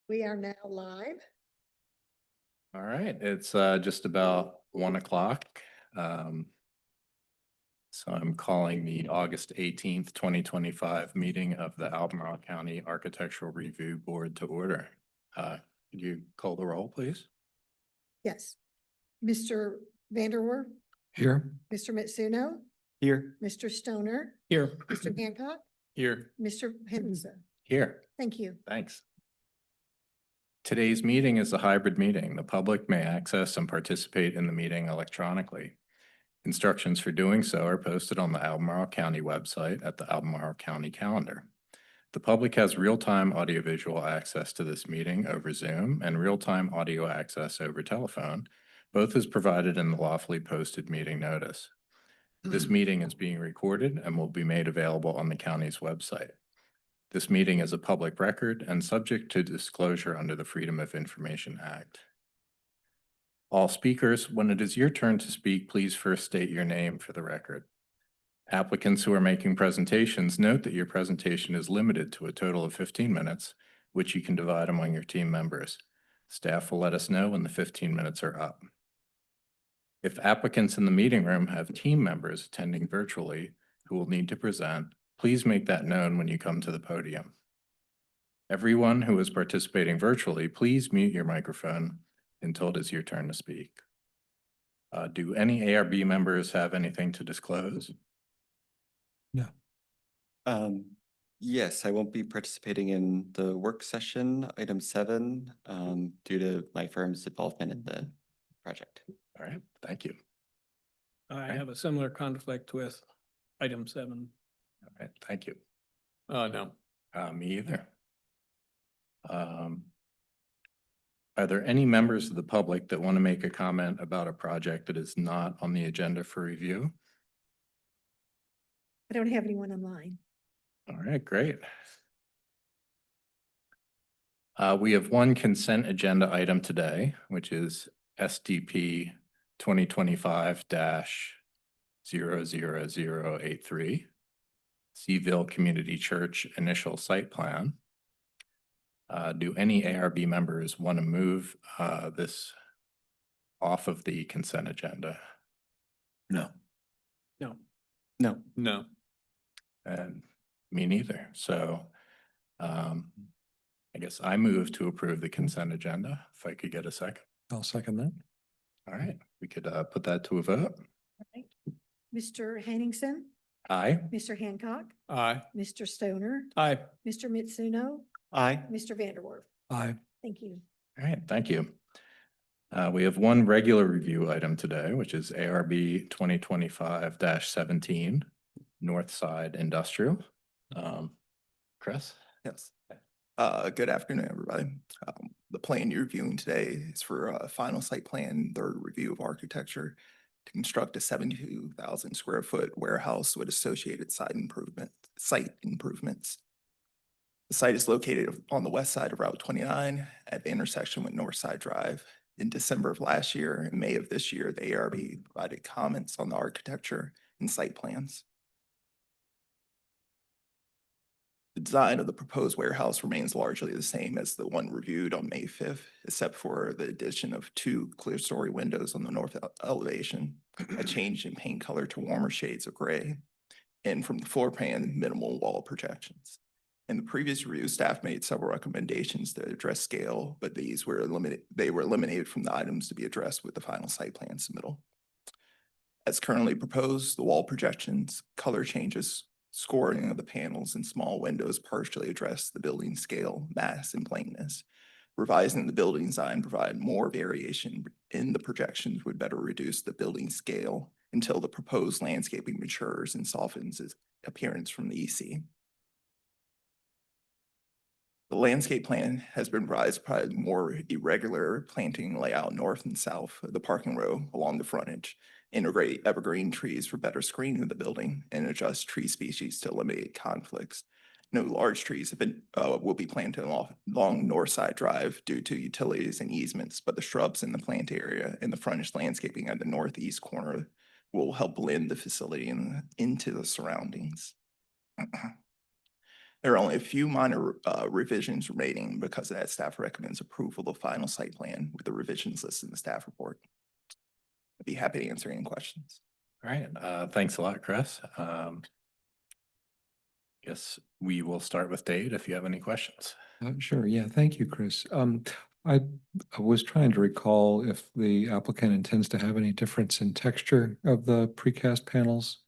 We are now live. All right, it's just about 1 o'clock. Um, So I'm calling the August 18th, 2025 meeting of the Albemarle County Architectural Review Board to order. Could you call the roll, please? Yes. Mr. Vanderwerf, Here. Mr. Mitsuno, Here. Mr. Stoner, Here. Mr. Hancock, Here. Mr. Henderson. Here. Thank you. Thanks. Today's meeting is a hybrid meeting. The public may access and participate in the meeting electronically. Instructions for doing so are posted on the Albemarle County website at the Albemarle County calendar. The public has real-time audiovisual access to this meeting over Zoom and real-time audio access over telephone, both as provided in the lawfully posted meeting notice. This meeting is being recorded and will be made available on the county's website. This meeting is a public record and subject to disclosure under the Freedom of Information Act. All speakers, when it is your turn to speak, please first state your name for the record. Applicants who are making presentations, note that your presentation is limited to a total of 15 minutes, which you can divide among your team members. Staff will let us know when the 15 minutes are up. If applicants in the meeting room have team members attending virtually who will need to present, please make that known when you come to the podium. Everyone who is participating virtually, please mute your microphone until it is your turn to speak. Do any ARB members have anything to disclose? No. Yes, I won't be participating in the work session, item 7, due to my firm's involvement in the project. All right, thank you. I have a similar conflict with item 7. All right, thank you. No. Me either. Are there any members of the public that want to make a comment about a project that is not on the agenda for review? I don't have anyone online. All right, great. We have one consent agenda item today, which is SDP 2025-00083, Seaville Community Church Initial Site Plan. Do any ARB members want to move this off of the consent agenda? No. No. No. No. And me neither. So I guess I move to approve the consent agenda. If I could get a second. I'll second that. All right, we could put that to a vote. All right. Mr. Henningsen, Aye. Mr. Hancock, Aye. Mr. Stoner, Aye. Mr. Mitsuno, Aye. Mr. Vanderwerf. Aye. Thank you. All right, thank you. We have one regular review item today, which is ARB 2025-17, North Side Industrial. Chris? Yes. Good afternoon, everybody. The plan you're reviewing today is for a final site plan, third review of architecture to construct a 72,000 square foot warehouse with associated site improvements. The site is located on the west side of Route 29 at the intersection with Northside Drive. In December of last year and May of this year, the ARB provided comments on the architecture and site plans. The design of the proposed warehouse remains largely the same as the one reviewed on May 5th, except for the addition of 2 clear story windows on the north elevation, a change in paint color to warmer shades of gray, and from the floor plan, minimal wall projections. In the previous review, staff made several recommendations to address scale, but they were eliminated from the items to be addressed with the final site plan submittal. As currently proposed, the wall projections, color changes, scoring of the panels and small windows partially address the building scale, mass, and plainness. Revising the building design provide more variation in the projections would better reduce the building scale until the proposed landscaping matures and softens its appearance from the EC. The landscape plan has been revised to provide more irregular planting layout north and south of the parking row along the frontage, integrate evergreen trees for better screening of the building, and adjust tree species to eliminate conflicts. No large trees will be planted along Northside Drive due to utilities and easements, but the shrubs in the plant area and the frontage landscaping at the northeast corner will help blend the facility into the surroundings. There are only a few minor revisions remaining. Because of that, staff recommends approval of the final site plan with the revisions listed in the staff report. I'd be happy to answer any questions. All right, thanks a lot, Chris. Guess we will start with Dave if you have any questions. Sure, yeah, thank you, Chris. I was trying to recall if the applicant intends to have any difference in texture of the precast panels,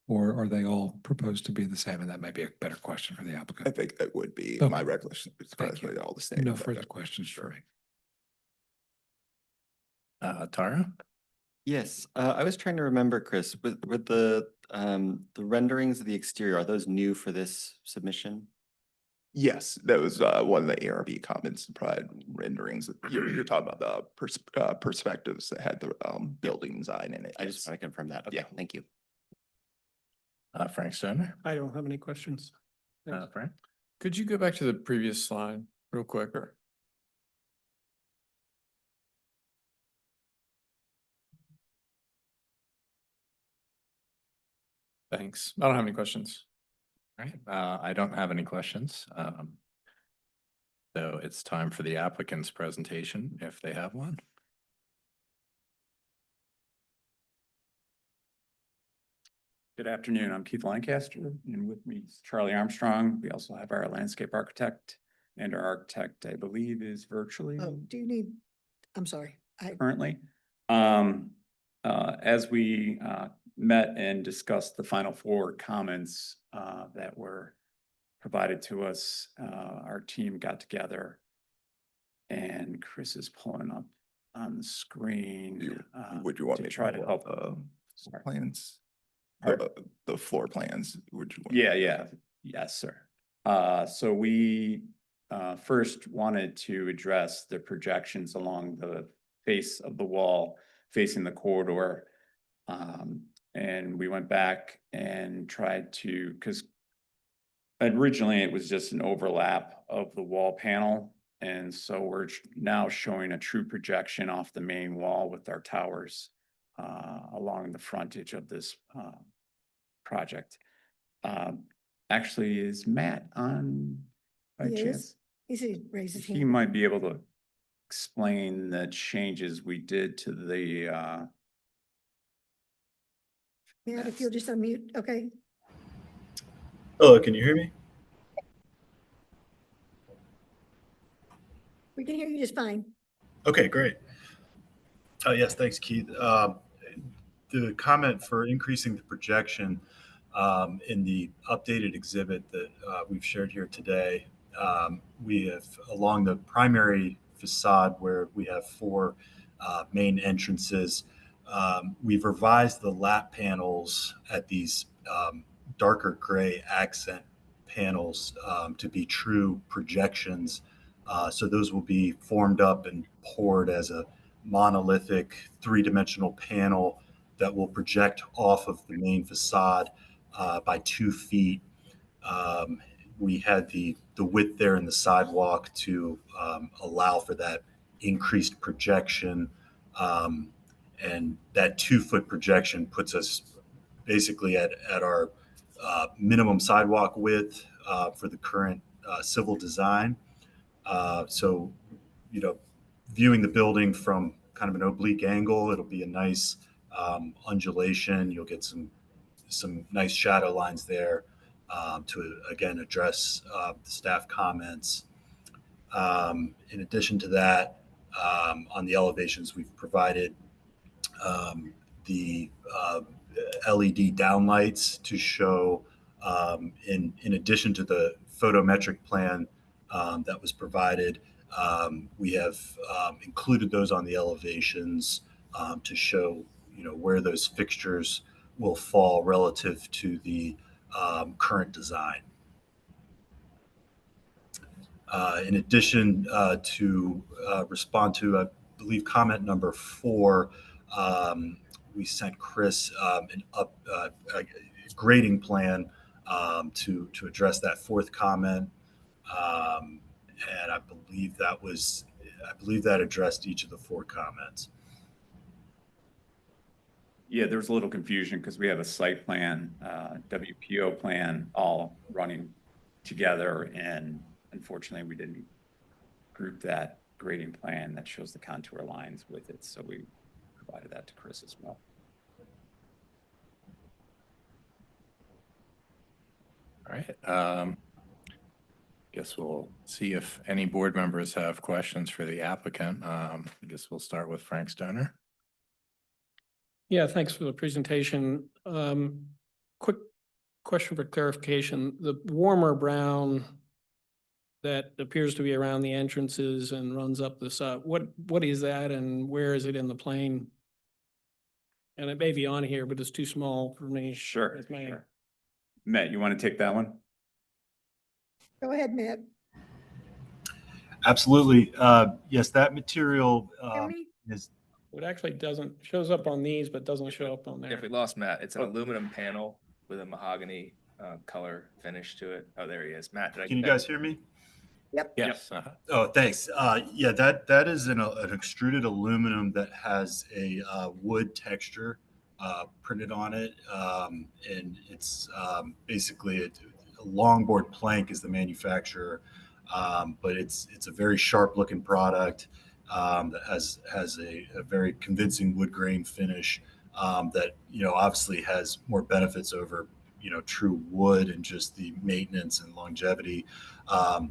or are they all proposed to be the same? And that might be a better question for the I applicant. think that would be Okay. my recollection. It's Thank you. probably all the same. No but, further questions for me. Tara? Yes, I was trying to remember, Chris, with the renderings of the exterior, are those new for this submission? Yes, that was one of the ARB comments to provide renderings. You're talking about the perspectives that had the building design in it. I yes. just want to confirm that. Okay, Yeah. thank you. Frank Stoner? I don't have any questions. Thanks. Frank? Could you go back to the previous slide real quick? Thanks. I don't have any questions. All right, I don't have any questions. So it's time for the applicant's presentation, if they have one. Good afternoon. I'm Keith Lancaster, and with me is Charlie Armstrong. We also have our landscape architect, and our architect, I believe, is virtually Oh, do you need, I'm sorry. currently. As we met and discussed the final four comments that were provided to us, our team got together, and Chris is pulling up on the screen. Would you want to me to try to pull help? up, Sorry. plans? Pardon? The floor plans, would you? want- Yeah. Yes, sir. So we first wanted to address the projections along the face of the wall facing the corridor. And we went back and tried to, because originally it was just an overlap of the wall panel. And so we're now showing a true projection off the main wall with our towers along the frontage of this project. Actually, is Matt on by He is. chance? He said he raised his He hand. might be able to explain the changes we did to the Matt, if you'll just unmute, okay? Hello, can you hear me? We can hear you just fine. Okay, great. Yes, thanks, Keith. The comment for increasing the projection in the updated exhibit that we've shared here today, we have along the primary facade where we have four main entrances, we've revised the lap panels at these darker gray accent panels to be true projections. So those will be formed up and poured as a monolithic three-dimensional panel that will project off of the main facade by 2 feet. We had the width there in the sidewalk to allow for that increased projection. And that 2-foot projection puts us basically at our minimum sidewalk width for the current civil design. So, viewing the building from kind of an oblique angle, it'll be a nice undulation. You'll get some nice shadow lines there to, again, address the staff comments. In addition to that, on the elevations, we've provided the LED downlights to show, in addition to the photometric plan that was provided, we have included those on the elevations to show, where those fixtures will fall relative to the current design. In addition to respond to, I believe, comment number 4, we sent Chris a grading plan to address that 4th comment. And I believe that addressed each of the 4 comments. Yeah, there was a little confusion because we have a site plan, WPO plan, all running together, and unfortunately, we didn't group that grading plan that shows the contour lines with it, so we provided that to Chris as well. All right. Guess we'll see if any board members have questions for the applicant. I guess we'll start with Frank Stoner. Yeah, thanks for the presentation. Quick question for clarification. The warmer brown that appears to be around the entrances and runs up the side, what is that and where is it in the plane? And it may be on here, but it's too small for me. Sure, It's my- sure. Matt, you want to take that one? Go ahead, Matt. Absolutely. Yes, that material Hear me? is, It actually doesn't, shows up on these, but doesn't show up on If there. we lost Matt, it's an Oh. aluminum panel with a mahogany color finish to it. Oh, there he is. Matt, did I can you get that? guys hear me? Yes. Oh, thanks. Yeah, that is an extruded aluminum that has a wood texture printed on it. And it's basically a longboard plank is the manufacturer. But it's a very sharp looking product that has a very convincing wood grain finish that, obviously has more benefits over, true wood and just the maintenance and longevity.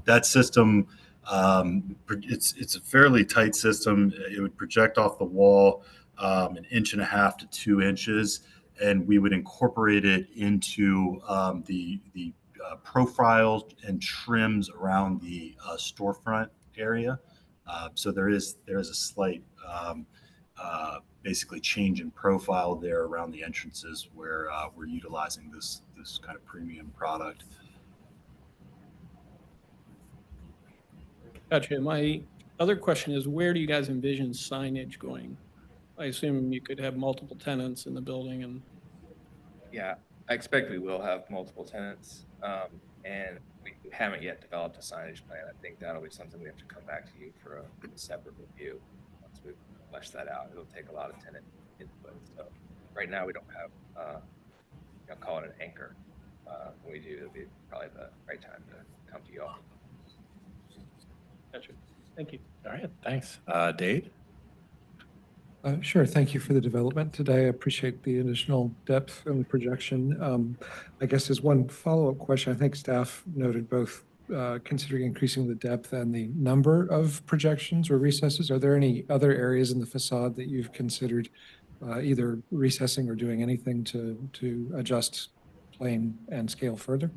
That system, it's a fairly tight system. It would project off the wall 1.5 to 2 inches, and we would incorporate it into the profiles and trims around the storefront area. So there is a slight basically change in profile there around the entrances where we're utilizing this kind of premium product. Gotcha. My other question is, where do you guys envision signage going? I assume you could have multiple tenants in the building and Yeah, I expect we will have multiple tenants. And we haven't yet developed a signage plan. I think that'll be something we have to come back to you for a separate review. Once we flesh that out, it'll take a lot of tenant input. So right now we don't have, call it an anchor. When we do, it'll be probably the right time to come to you all. gotcha. Thank you. All right, thanks. Dave? Sure. Thank you for the development today. I appreciate the additional depth and the projection. I guess as one follow-up question, I think staff noted both considering increasing the depth and the number of projections or recesses. Are there any other areas in the facade that you've considered either recessing or doing anything to adjust plane and scale further?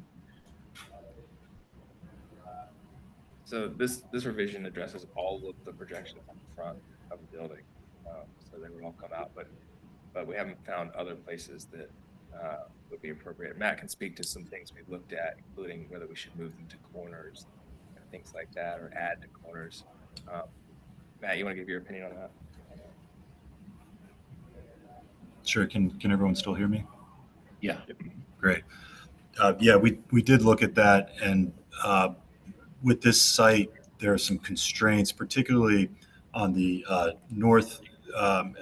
So this revision addresses all of the projections on the front of the building. So they would all come out, but we haven't found other places that would be appropriate. Matt can speak to some things we've looked at, including whether we should move them to corners and things like that, or add to corners. Matt, you want to give your opinion on that? Sure. Can everyone still hear me? Yeah. Great. Yeah, we did look at that, and with this site, there are some constraints, particularly on the north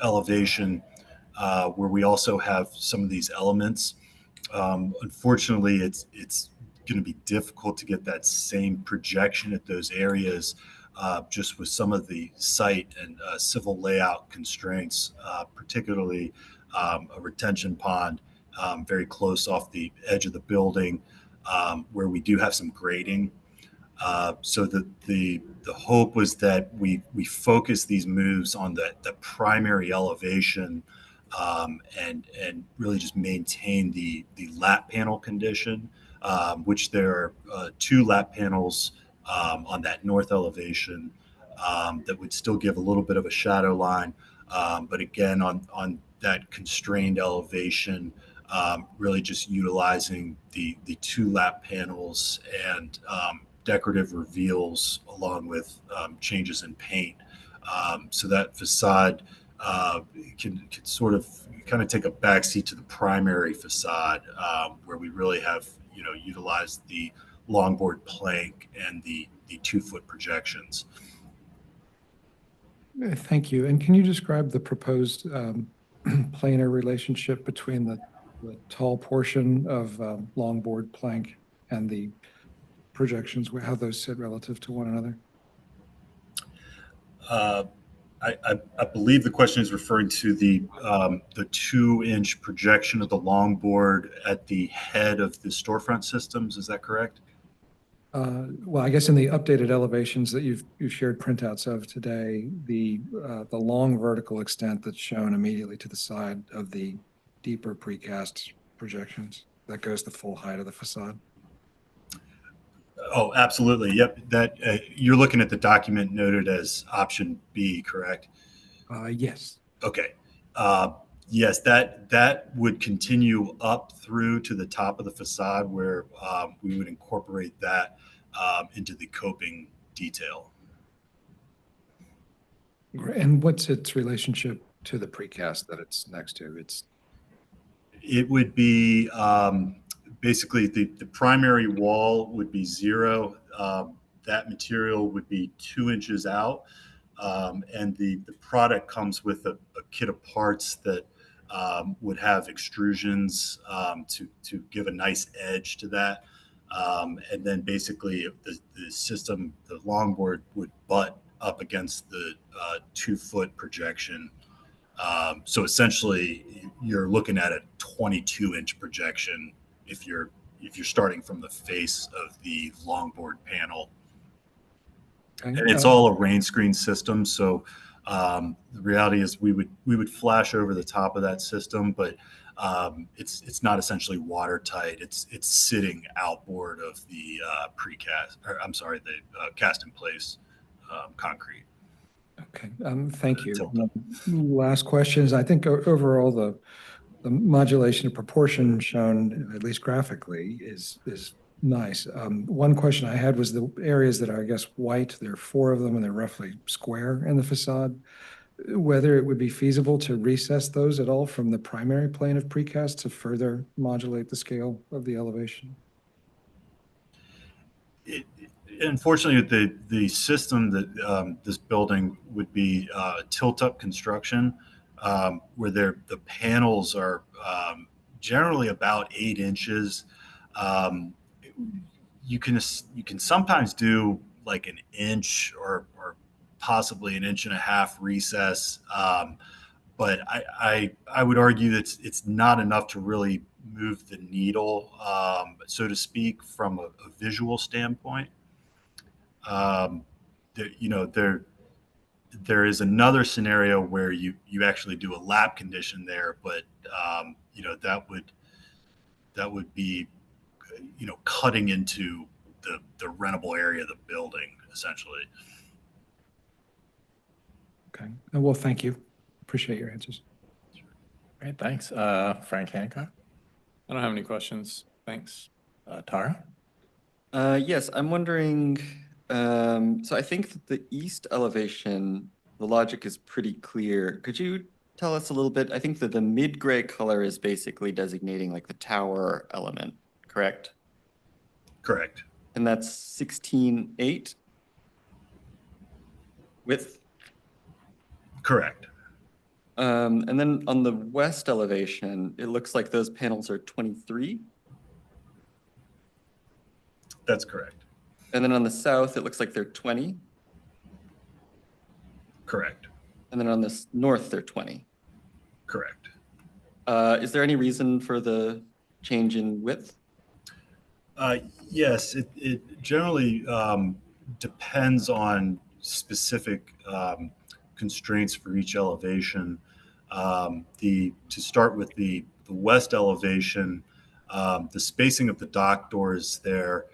elevation, where we also have some of these elements. Unfortunately, it's going to be difficult to get that same projection at those areas, just with some of the site and civil layout constraints, particularly a retention pond very close off the edge of the building, where we do have some grading. So the hope was that we focus these moves on the primary elevation, and really just maintain the lap panel condition, which there are 2 lap panels on that north elevation that would still give a little bit of a shadow line, but again on that constrained elevation, really just utilizing the 2 lap panels and decorative reveals along with changes in paint. So that facade can sort of kind of take a backseat to the primary facade, where we really have, utilized the longboard plank and the 2-foot projections. Thank you. And can you describe the proposed planar relationship between the tall portion of longboard plank and the projections, how those sit relative to one another? I believe the question is referring to the 2-inch projection of the longboard at the head of the storefront systems. Is that correct? Well, I guess in the updated elevations that you've shared printouts of today, the long vertical extent that's shown immediately to the side of the deeper precast projections, that goes the full height of the facade. Oh, absolutely. Yep. That you're looking at the document noted as option B, correct? Yes. Okay. Yes, that would continue up through to the top of the facade where we would incorporate that into the coping detail. And what's its relationship to the precast that it's next to? It would be basically the primary wall would be 0. That material would be 2 inches out. And the product comes with a kit of parts that would have extrusions to give a nice edge to that. And then basically the system, the longboard would butt up against the 2-foot projection. So essentially you're looking at a 22-inch projection if you're starting from the face of the longboard panel. Okay. And it's all a rain screen system. So the reality is we would flash over the top of that system, but it's not essentially watertight. It's sitting outboard of the precast, or I'm sorry, the cast in place concrete. Okay, thank you. Tilted. Last question is, I think overall the modulation of proportion shown, at least graphically, is nice. One question I had was the areas that are, I guess, white. There are 4 of them, and they're roughly square in the facade. Whether it would be feasible to recess those at all from the primary plane of precast to further modulate the scale of the elevation? Unfortunately, the system that this building would be tilt-up construction, where the panels are generally about 8 inches. You can sometimes do like an inch or possibly an inch and a half recess, but I would argue that it's not enough to really move the needle, so to speak, from a visual standpoint. There is another scenario where you actually do a lap condition there, but that would be cutting into the rentable area of the building essentially. Okay, well, thank you. Appreciate your answers. Great, thanks. Frank Hancock, I don't have any questions. Thanks. Tara? Yes, I'm wondering, so I think that the east elevation, the logic is pretty clear. Could you tell us a little bit? I think that the mid-gray color is basically designating like the tower element, correct? Correct. And that's 16.8 width? Correct. And then on the west elevation, it looks like those panels are 23. That's correct. And then on the south, it looks like they're 20. Correct. And then on the north, they're 20. Correct. Is there any reason for the change in width? Yes, it generally depends on specific constraints for each elevation. To start with the west elevation, the spacing of the dock doors there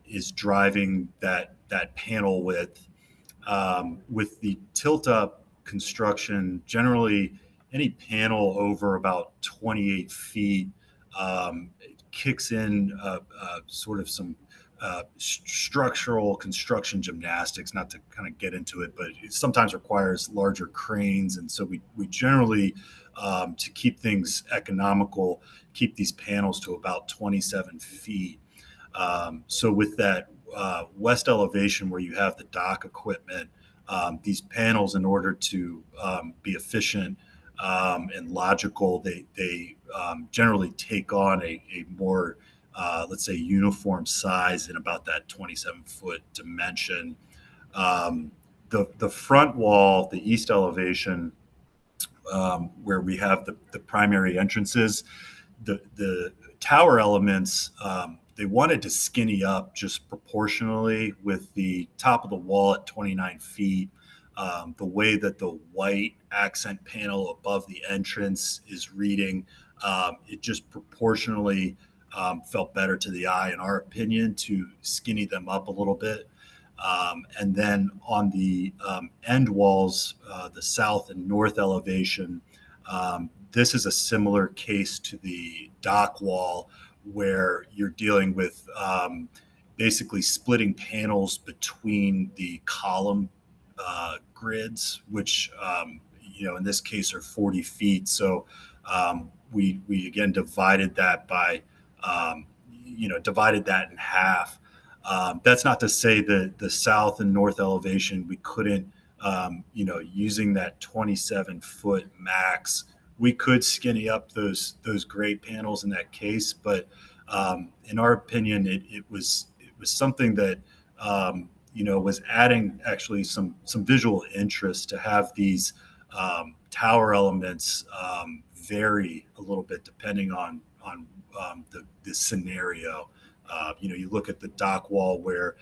is driving that panel width. With the tilt-up construction, generally any panel over about 28 feet kicks in sort of some structural construction gymnastics, not to kind of get into it, but it sometimes requires larger cranes. And so we generally, to keep things economical, keep these panels to about 27 feet. So with that west elevation where you have the dock equipment, these panels, in order to be efficient and logical, they generally take on a more let's say, uniform size in about that 27-foot dimension. The front wall, the east elevation, where we have the primary entrances, the tower elements, they wanted to skinny up just proportionally with the top of the wall at 29 feet. The way that the white accent panel above the entrance is reading, it just proportionally felt better to the eye, in our opinion, to skinny them up a little bit. And then on the end walls, the south and north elevation, this is a similar case to the dock wall, where you're dealing with basically splitting panels between the column grids, which in this case are 40 feet. So we again divided that by divided that in half. That's not to say that the south and north elevation we couldn't, using that 27-foot max, we could skinny up those grade panels in that case. But in our opinion, it was something that was adding actually some visual interest to have these tower elements vary a little bit depending on the scenario. You look at the dock wall where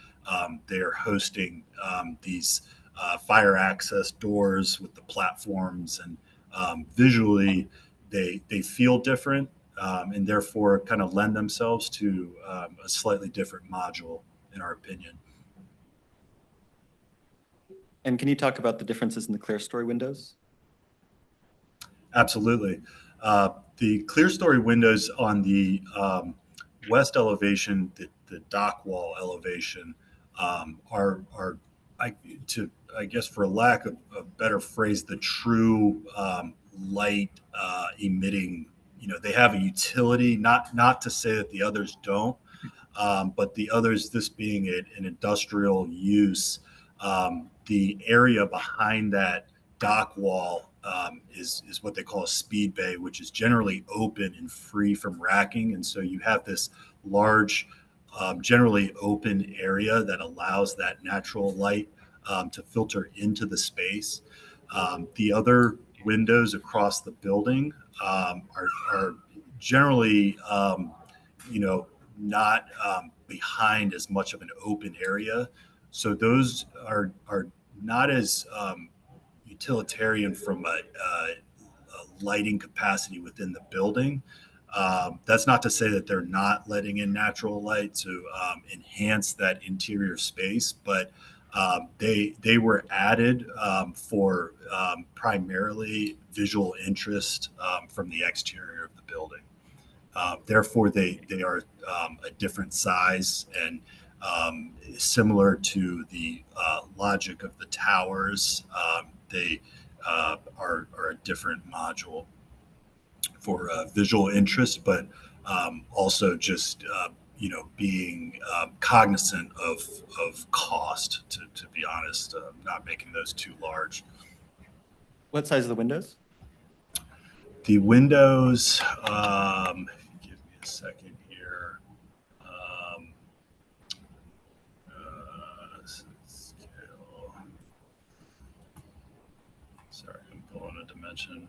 they're hosting these fire access doors with the platforms, and visually they feel different, and therefore kind of lend themselves to a slightly different module, in our opinion. And can you talk about the differences in the clear story windows? Absolutely. The clear story windows on the west elevation, the dock wall elevation, are I guess for lack of a better phrase, the true light emitting. They have a utility. Not to say that the others don't, but the others, this being an industrial use, the area behind that dock wall is what they call a speed bay, which is generally open and free from racking. And so you have this large, generally open area that allows that natural light to filter into the space. The other windows across the building are generally, not behind as much of an open area. So those are not as utilitarian from a lighting capacity within the building. That's not to say that they're not letting in natural light to enhance that interior space, but they were added for primarily visual interest from the exterior of the building. Therefore, they are a different size, and similar to the logic of the towers, they are a different module for visual interest, but also just being cognizant of cost. To be honest, not making those too large. What size are the windows? The windows, give me a second here. Scale. Sorry, I'm pulling a dimension.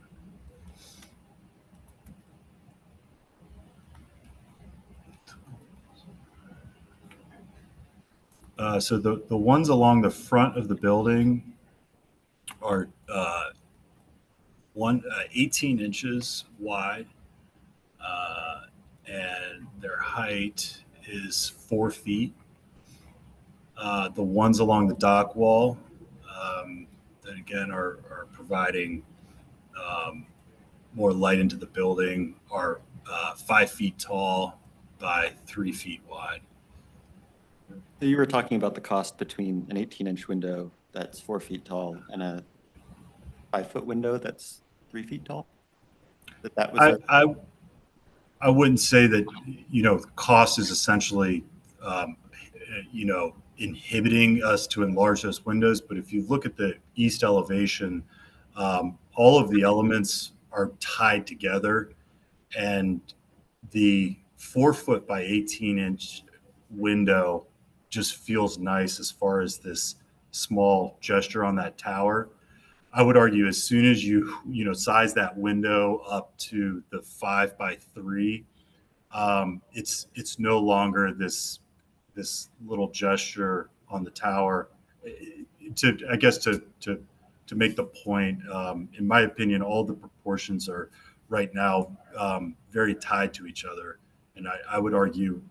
So the ones along the front of the building are 18 inches wide, and their height is 4 feet. The ones along the dock wall, that again are providing more light into the building, are 5 feet tall by 3 feet wide. So you were talking about the cost between an 18-inch window that's 4 feet tall and a 5-foot window that's 3 feet tall? That was I wouldn't say that, cost is essentially, inhibiting us to enlarge those windows. But if you look at the east elevation, all of the elements are tied together, and the 4 foot by 18-inch window just feels nice as far as this small gesture on that tower. I would argue as soon as you size that window up to the 5 by 3, it's no longer this little gesture on the tower. I guess to make the point, in my opinion, all the proportions are right now very tied to each other, and I would argue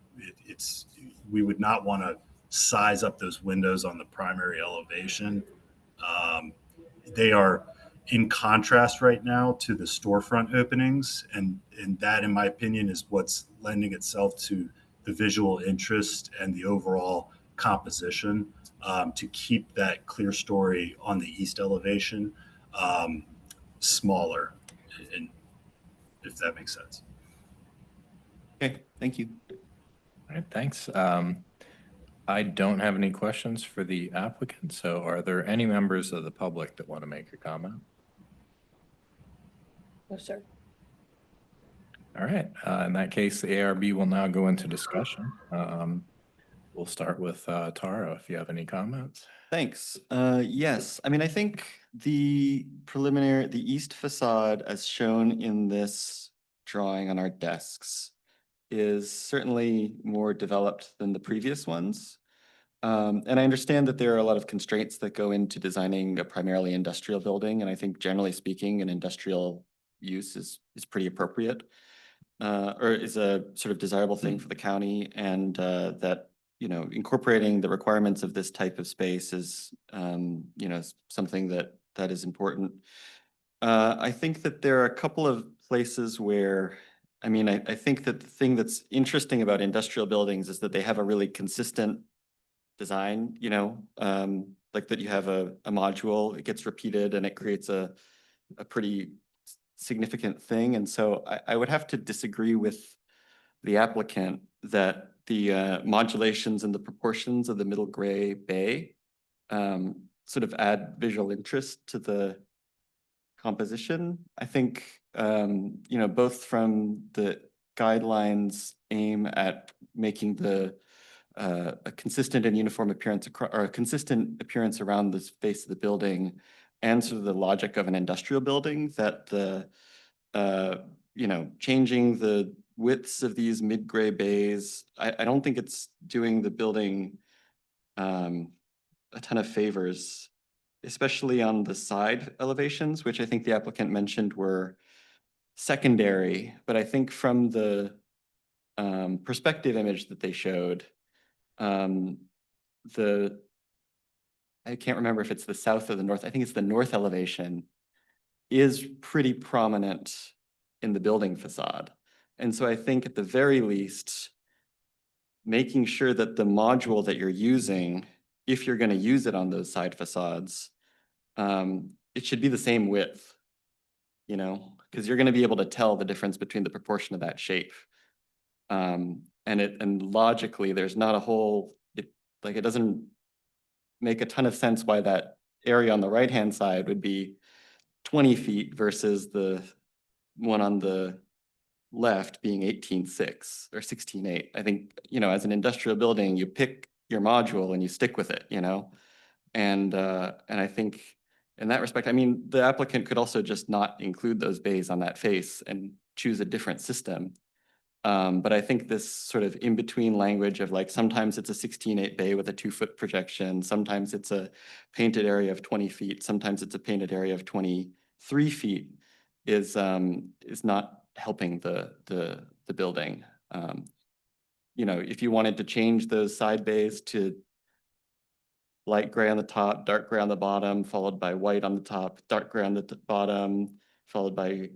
we would not want to size up those windows on the primary elevation. They are in contrast right now to the storefront openings, and that, in my opinion, is what's lending itself to the visual interest and the overall composition, to keep that clear story on the east elevation smaller, and if that makes sense. Okay, thank you. All right, thanks. I don't have any questions for the applicant, so are there any members of the public that want to make a comment? No, sir. All right, in that case, the ARB will now go into discussion. We'll start with Taro, if you have any comments. Thanks. Yes, I mean, I think the east facade as shown in this drawing on our desks is certainly more developed than the previous ones. And I understand that there are a lot of constraints that go into designing a primarily industrial building. And I think generally speaking, an industrial use is pretty appropriate, or is a sort of desirable thing for the county, and that incorporating the requirements of this type of space is, something that is important. I think that there are a couple of places where, I mean, I think that the thing that's interesting about industrial buildings is that they have a really consistent design, like that you have a module, it gets repeated and it creates a pretty significant thing. And so I would have to disagree with the applicant that the modulations and the proportions of the middle gray bay sort of add visual interest to the composition. I think, both from the guidelines aim at making a consistent and uniform appearance or a consistent appearance around the space of the building, and sort of the logic of an industrial building, that the changing the widths of these mid-gray bays, I don't think it's doing the building a ton of favors, especially on the side elevations, which I think the applicant mentioned were secondary. But I think from the perspective image that they showed, I can't remember if it's the south or the north, I think it's the north elevation, is pretty prominent in the building facade. And so I think at the very least, making sure that the module that you're using, if you're going to use it on those side facades, it should be the same width, because you're going to be able to tell the difference between the proportion of that shape. And logically, there's not a whole, it doesn't make a ton of sense why that area on the right-hand side would be 20 feet versus the one on the left being 18.6 or 16.8. I think, as an industrial building, you pick your module and you stick with it, and I think in that respect, I mean, the applicant could also just not include those bays on that face and choose a different system. But I think this sort of in-between language of like, sometimes it's a 16.8 bay with a 2-foot projection, sometimes it's a painted area of 20 feet, sometimes it's a painted area of 23 feet, is not helping the building. If you wanted to change those side bays to light gray on the top, dark gray on the bottom, followed by white on the top, dark gray on the bottom, followed by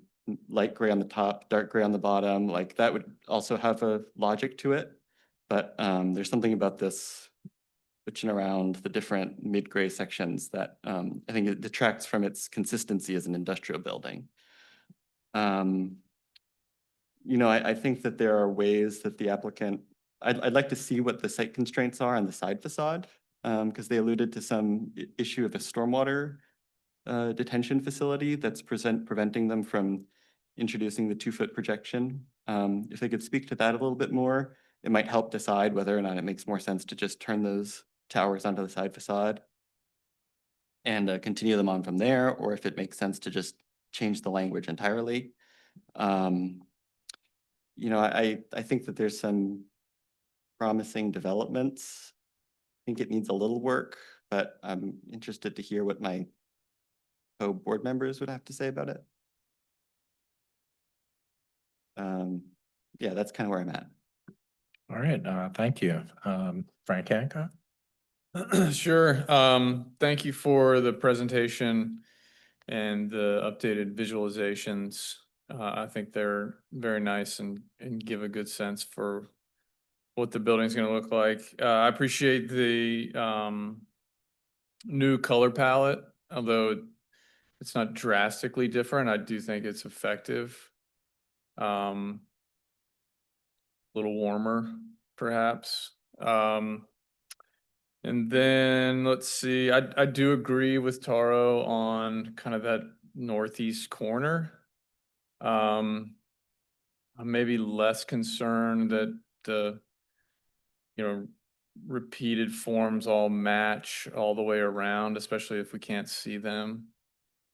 light gray on the top, dark gray on the bottom, like that would also have a logic to it. But there's something about this switching around the different mid-gray sections that I think it detracts from its consistency as an industrial building. I think that there are ways that the applicant, I'd like to see what the site constraints are on the side facade, because they alluded to some issue of a stormwater detention facility that's preventing them from introducing the 2-foot projection. If they could speak to that a little bit more, it might help decide whether or not it makes more sense to just turn those towers onto the side facade and continue them on from there, or if it makes sense to just change the language entirely. You know, I think that there's some promising developments. I think it needs a little work, but I'm interested to hear what my co-board members would have to say about it. Yeah, that's kind of where I'm at. All right, thank you. Frank Hancock? Sure. Thank you for the presentation and the updated visualizations. I think they're very nice and give a good sense for what the building's gonna look like. I appreciate the new color palette, although it's not drastically different. I do think it's effective. A little warmer, perhaps. And then let's see, I do agree with Taro on kind of that northeast corner. I'm maybe less concerned that the, repeated forms all match all the way around, especially if we can't see them.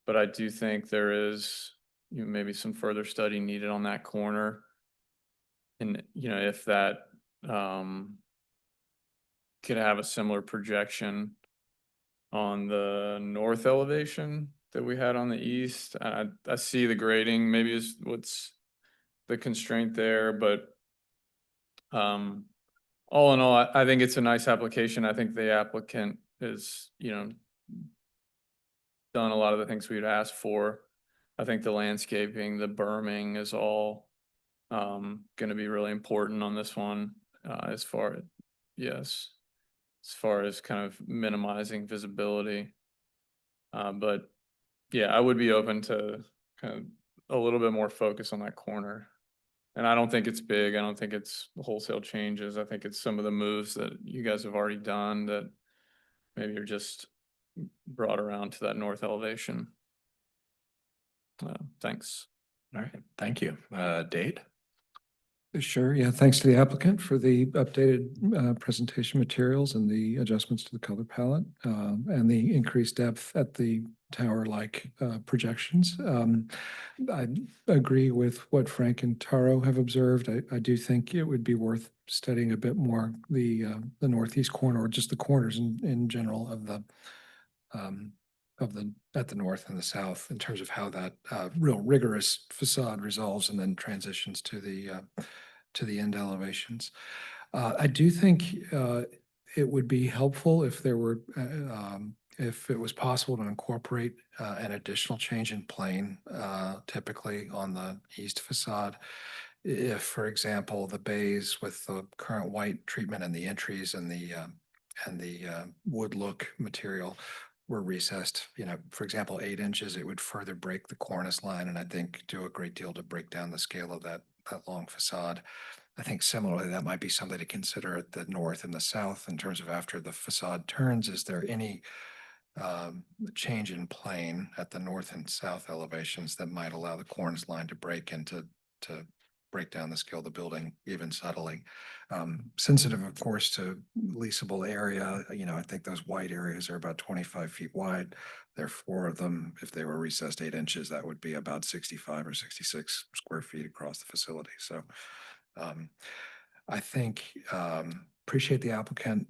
But I do think there is, maybe some further study needed on that corner. And, if that, could have a similar projection on the north elevation that we had on the east. I see the grading maybe is what's the constraint there, but all in all, I think it's a nice application. I think the applicant is, done a lot of the things we'd asked for. I think the landscaping, the berming is all going to be really important on this one, as far as kind of minimizing visibility. But yeah, I would be open to kind of a little bit more focus on that corner. And I don't think it's big. I don't think it's wholesale changes. I think it's some of the moves that you guys have already done that maybe are just brought around to that north elevation. Thanks. All right, thank you. Dade? Sure, yeah, thanks to the applicant for the updated presentation materials and the adjustments to the color palette and the increased depth at the tower-like projections. I agree with what Frank and Taro have observed. I do think it would be worth studying a bit more the northeast corner, or just the corners in general of the at the north and the south, in terms of how that real rigorous facade resolves and then transitions to the end elevations. I do think it would be helpful if there were if it was possible to incorporate an additional change in plane, typically on the east facade. If, for example, the bays with the current white treatment and the entries and the wood look material were recessed, for example, 8 inches, it would further break the cornice line, and I think do a great deal to break down the scale of that long facade. I think similarly, that might be something to consider at the north and the south in terms of after the facade turns. Is there any change in plane at the north and south elevations that might allow the cornice line to break and to break down the scale of the building even subtly? Sensitive, of course, to leasable area. I think those white areas are about 25 feet wide. There are 4 of them. If they were recessed 8 inches, that would be about 65 or 66 square feet across the facility. So I think appreciate the applicant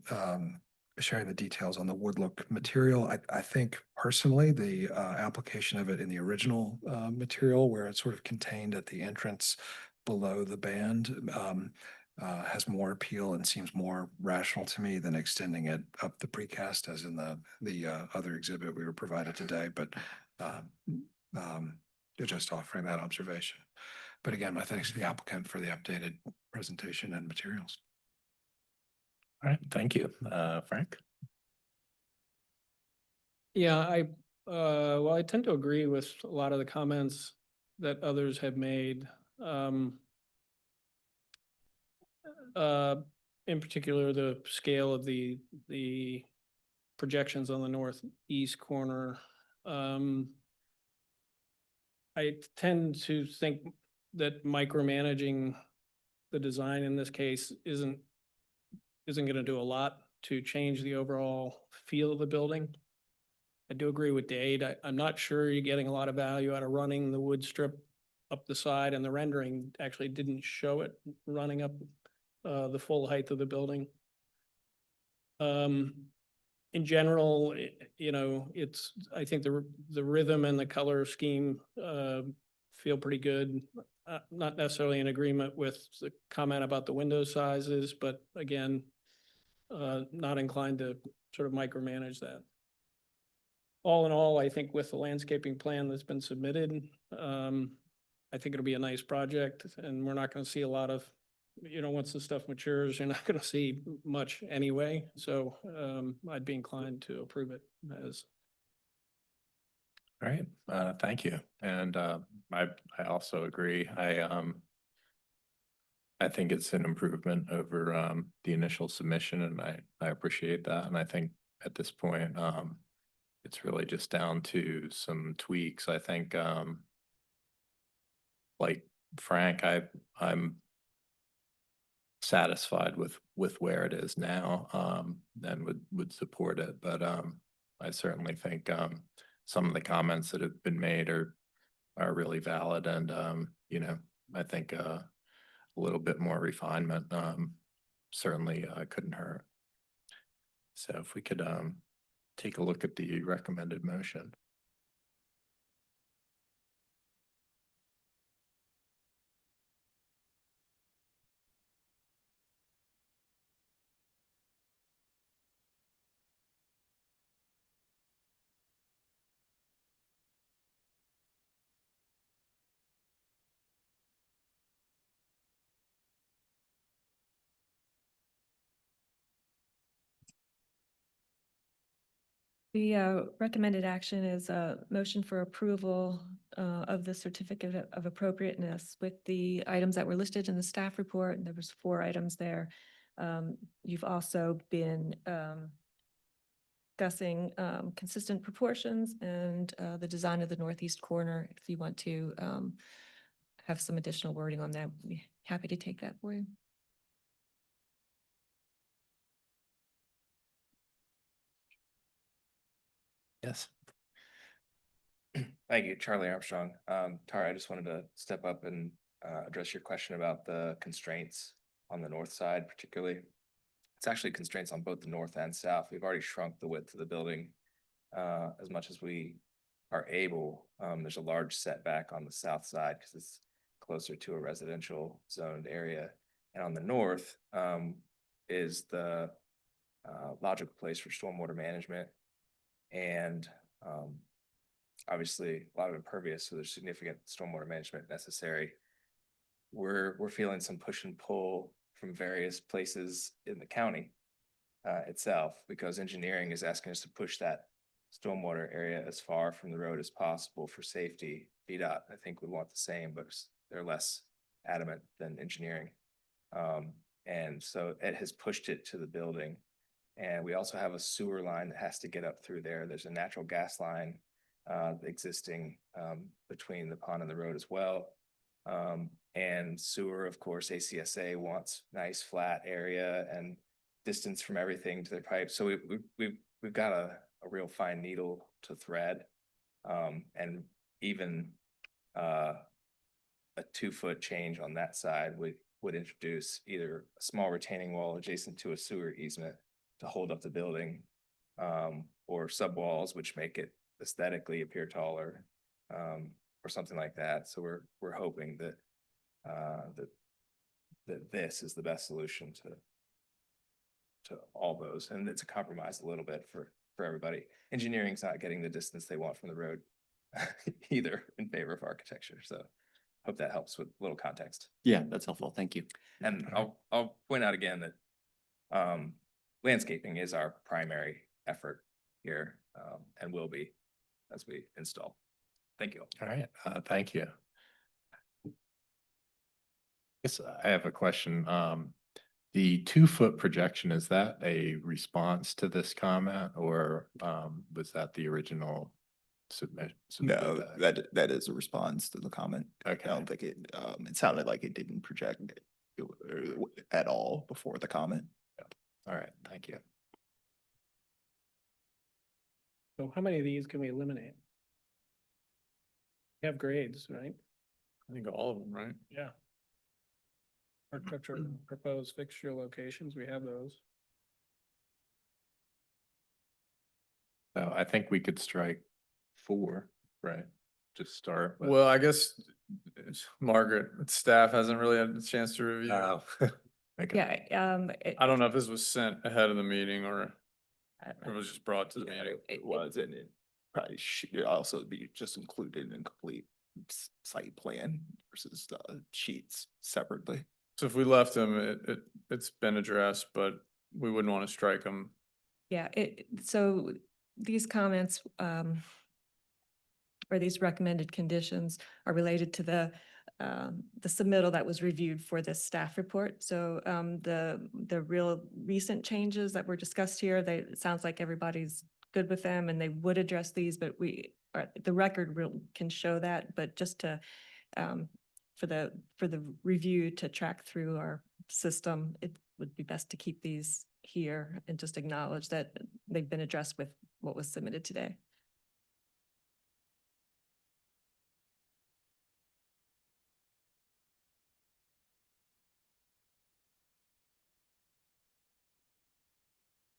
sharing the details on the wood look material. I think personally the application of it in the original material, where it's sort of contained at the entrance below the band, has more appeal and seems more rational to me than extending it up the precast as in the other exhibit we were provided today. But just offering that observation. But again, my thanks to the applicant for the updated presentation and materials. All right, thank you. Frank? Yeah, well, I tend to agree with a lot of the comments that others have made. In particular, the scale of the projections on the northeast corner. I tend to think that micromanaging the design in this case isn't gonna do a lot to change the overall feel of the building. I do agree with Dade. I'm not sure you're getting a lot of value out of running the wood strip up the side, and the rendering actually didn't show it running up the full height of the building. In general, you know, I think the rhythm and the color scheme feel pretty good. Not necessarily in agreement with the comment about the window sizes, but again, not inclined to sort of micromanage that. All in all, I think with the landscaping plan that's been submitted, I think it'll be a nice project, and we're not gonna see a lot of, you know, once the stuff matures, you're not gonna see much anyway. So, I'd be inclined to approve it as. All right, thank you. And I also agree. I think it's an improvement over the initial submission, and I appreciate that. And I think at this point, it's really just down to some tweaks. I think like Frank, I'm satisfied with where it is now, and would support it. But I certainly think some of the comments that have been made are really valid, and you know, I think a little bit more refinement certainly couldn't hurt. So if we could take a look at the recommended motion. The recommended action is a motion for approval of the certificate of appropriateness with the items that were listed in the staff report, and there was 4 items there. You've also been discussing consistent proportions and the design of the northeast corner. If you want to have some additional wording on that, we'd be happy to take that for you. Yes. Thank you, Charlie Armstrong. Tara, I just wanted to step up and address your question about the constraints on the north side particularly. It's actually constraints on both the north and south. We've already shrunk the width of the building as much as we are able. There's a large setback on the south side because it's closer to a residential zoned area. And on the north is the logical place for stormwater management. And obviously a lot of impervious, so there's significant stormwater management necessary. We're feeling some push and pull from various places in the county itself, because engineering is asking us to push that stormwater area as far from the road as possible for safety. VDOT, I think, would want the same, but they're less adamant than engineering. And so it has pushed it to the building. And we also have a sewer line that has to get up through there. There's a natural gas line existing between the pond and the road as well. And sewer, of course, ACSA wants nice flat area and distance from everything to their pipes. So we've got a real fine needle to thread. And even a 2-foot change on that side would introduce either a small retaining wall adjacent to a sewer easement to hold up the building, or subwalls, which make it aesthetically appear taller, or something like that. So we're hoping that that this is the best solution to all those, and it's a compromise a little bit for everybody. Engineering's not getting the distance they want from the road either in favor of architecture. So hope that helps with a little context. Yeah, that's helpful. Thank you. And I'll point out again that landscaping is our primary effort here, and will be as we install. Thank you. All right, thank you. Yes, I have a question. The 2-foot projection, is that a response to this comment, or was that the original No, that is a response to the comment. Okay. I don't think it sounded like it didn't project at all before the comment. All right, thank you. So how many of these can we eliminate? We have grades, right? I think all of them, right? Yeah. Architecture proposed fixture locations, we have those. So I think we could strike 4, right? Just start. with- Well, I guess Margaret, staff hasn't really had a chance to review. Oh. Make it- Yeah, I don't know if this was sent ahead of the meeting or uh, it was just brought to the Yeah, meeting. it was, and it probably should also be just included in complete site plan versus sheets separately. So if we left them, it's been addressed, but we wouldn't want to strike them. Yeah, so these comments, or these recommended conditions are related to the submittal that was reviewed for this staff report. So, the real recent changes that were discussed here, it sounds like everybody's good with them and they would address these, but the record can show that, but just to, for the review to track through our system, it would be best to keep these here and just acknowledge that they've been addressed with what was submitted today.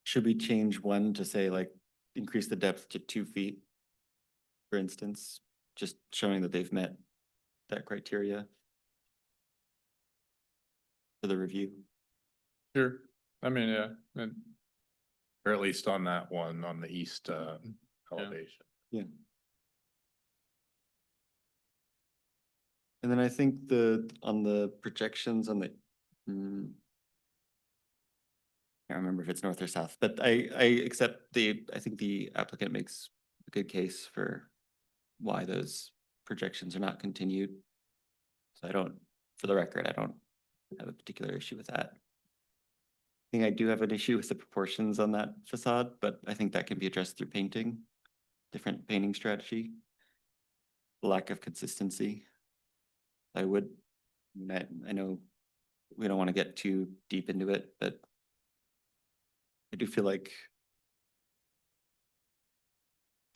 Should we change one to say like increase the depth to 2 feet? For instance, just showing that they've met that criteria for the review. Sure. I mean, yeah, Or at least on that one, on the east elevation. Yeah. And then I think on the projections on the, I can't remember if it's north or south, but I accept I think the applicant makes a good case for why those projections are not continued. So for the record, I don't have a particular issue with that. I think I do have an issue with the proportions on that facade, but I think that can be addressed through painting, different painting strategy. Lack of consistency. I know we don't want to get too deep into it, but I do feel like,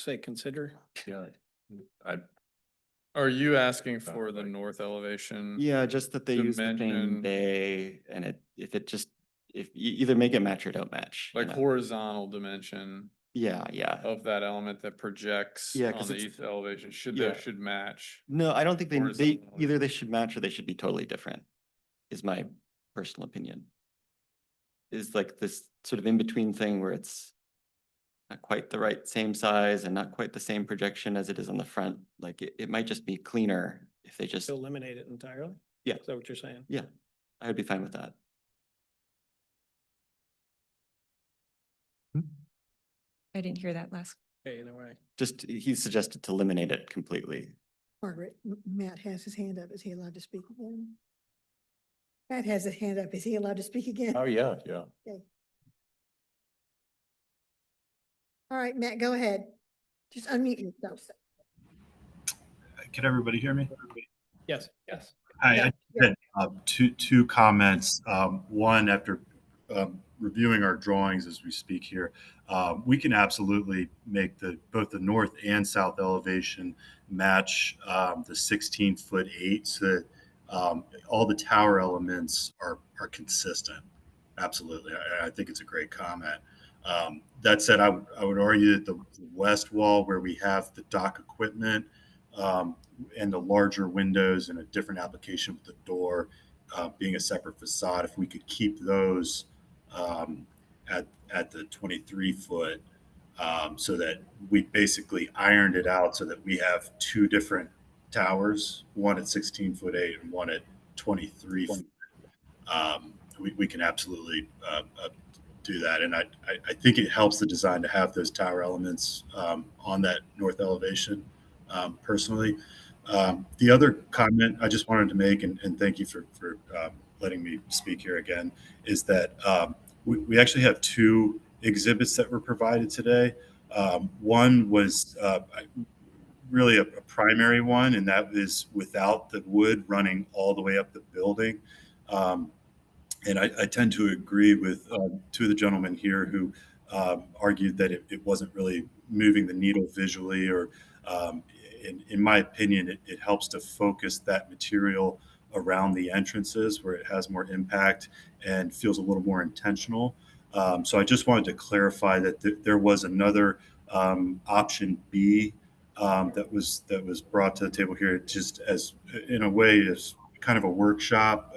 Say consider. Yeah. are you asking for the north elevation? yeah, just that they use the same Dimension. bay and if you either make it match or don't match. Like horizontal dimension Yeah. of that element that projects Yeah, on 'cause the it's- east elevation, yeah. should match. No, I don't think Horizontally. either they should match or they should be totally different, is my personal opinion. Is like this sort of in-between thing where it's not quite the right same size and not quite the same projection as it is on the front. Like it might just be cleaner if they just, Eliminate it entirely? Yeah. Is that what you're saying? yeah, I would be fine with that. I didn't hear that last. Okay, either way. Just, he suggested to eliminate it completely. Margaret, Matt has his hand up. Is he allowed to speak again? Matt has his hand up. Is he allowed to speak again? Oh, yeah. All right, Matt, go ahead. Just unmute yourself. Can everybody hear me? Yes. Yeah, I had two comments. One, after reviewing our drawings as we speak here, we can absolutely make both the north and south elevation match the 16'8", so that all the tower elements are consistent. Absolutely, I think it's a great comment. That said, I would argue that the west wall, where we have the dock equipment and the larger windows and a different application with the door being a separate facade, if we could keep those at the 23-foot, so that we basically ironed it out so that we have 2 different towers, one at 16'8" and one at 23 feet. We can absolutely do that. And I think it helps the design to have those tower elements on that north elevation, personally. The other comment I just wanted to make, and thank you for letting me speak here again, is that we actually have 2 exhibits that were provided today. One was really a primary one, and that is without the wood running all the way up the building. And I tend to agree with two of the gentlemen here who argued that it wasn't really moving the needle visually, or in my opinion, it helps to focus that material around the entrances where it has more impact and feels a little more intentional. So I just wanted to clarify that there was another option B that was brought to the table here, just as in a way as kind of a workshop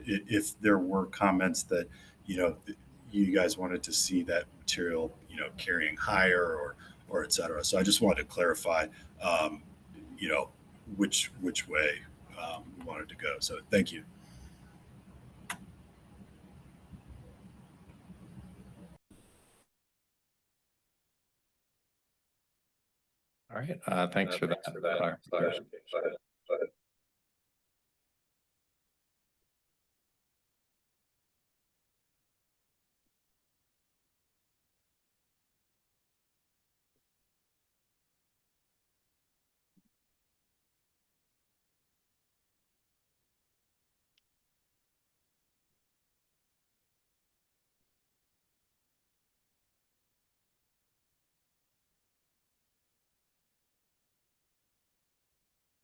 if there were comments that you guys wanted to see that material carrying higher or et cetera. So I just wanted to clarify which way we wanted to go. So thank you. All right, thanks for that clarification.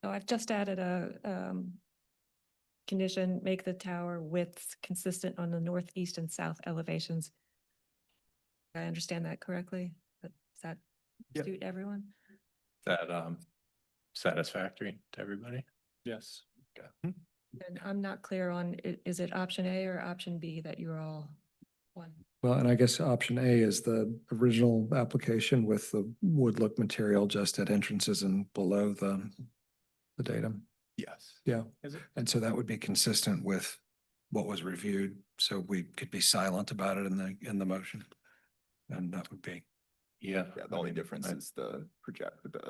So I've just added a condition, make the tower widths consistent on the northeast and south elevations. I understand that correctly? But does that Yep. suit everyone? That satisfactory to everybody? Yes. Okay. And I'm not clear on, is it option A or option B that you're all one? Well, and I guess option A is the original application with the wood look material just at entrances and below the datum. Yes. Yeah. Is it? And so that would be consistent with what was reviewed. So we could be silent about it in the motion. And that would be. Yeah. Yeah, the only difference is the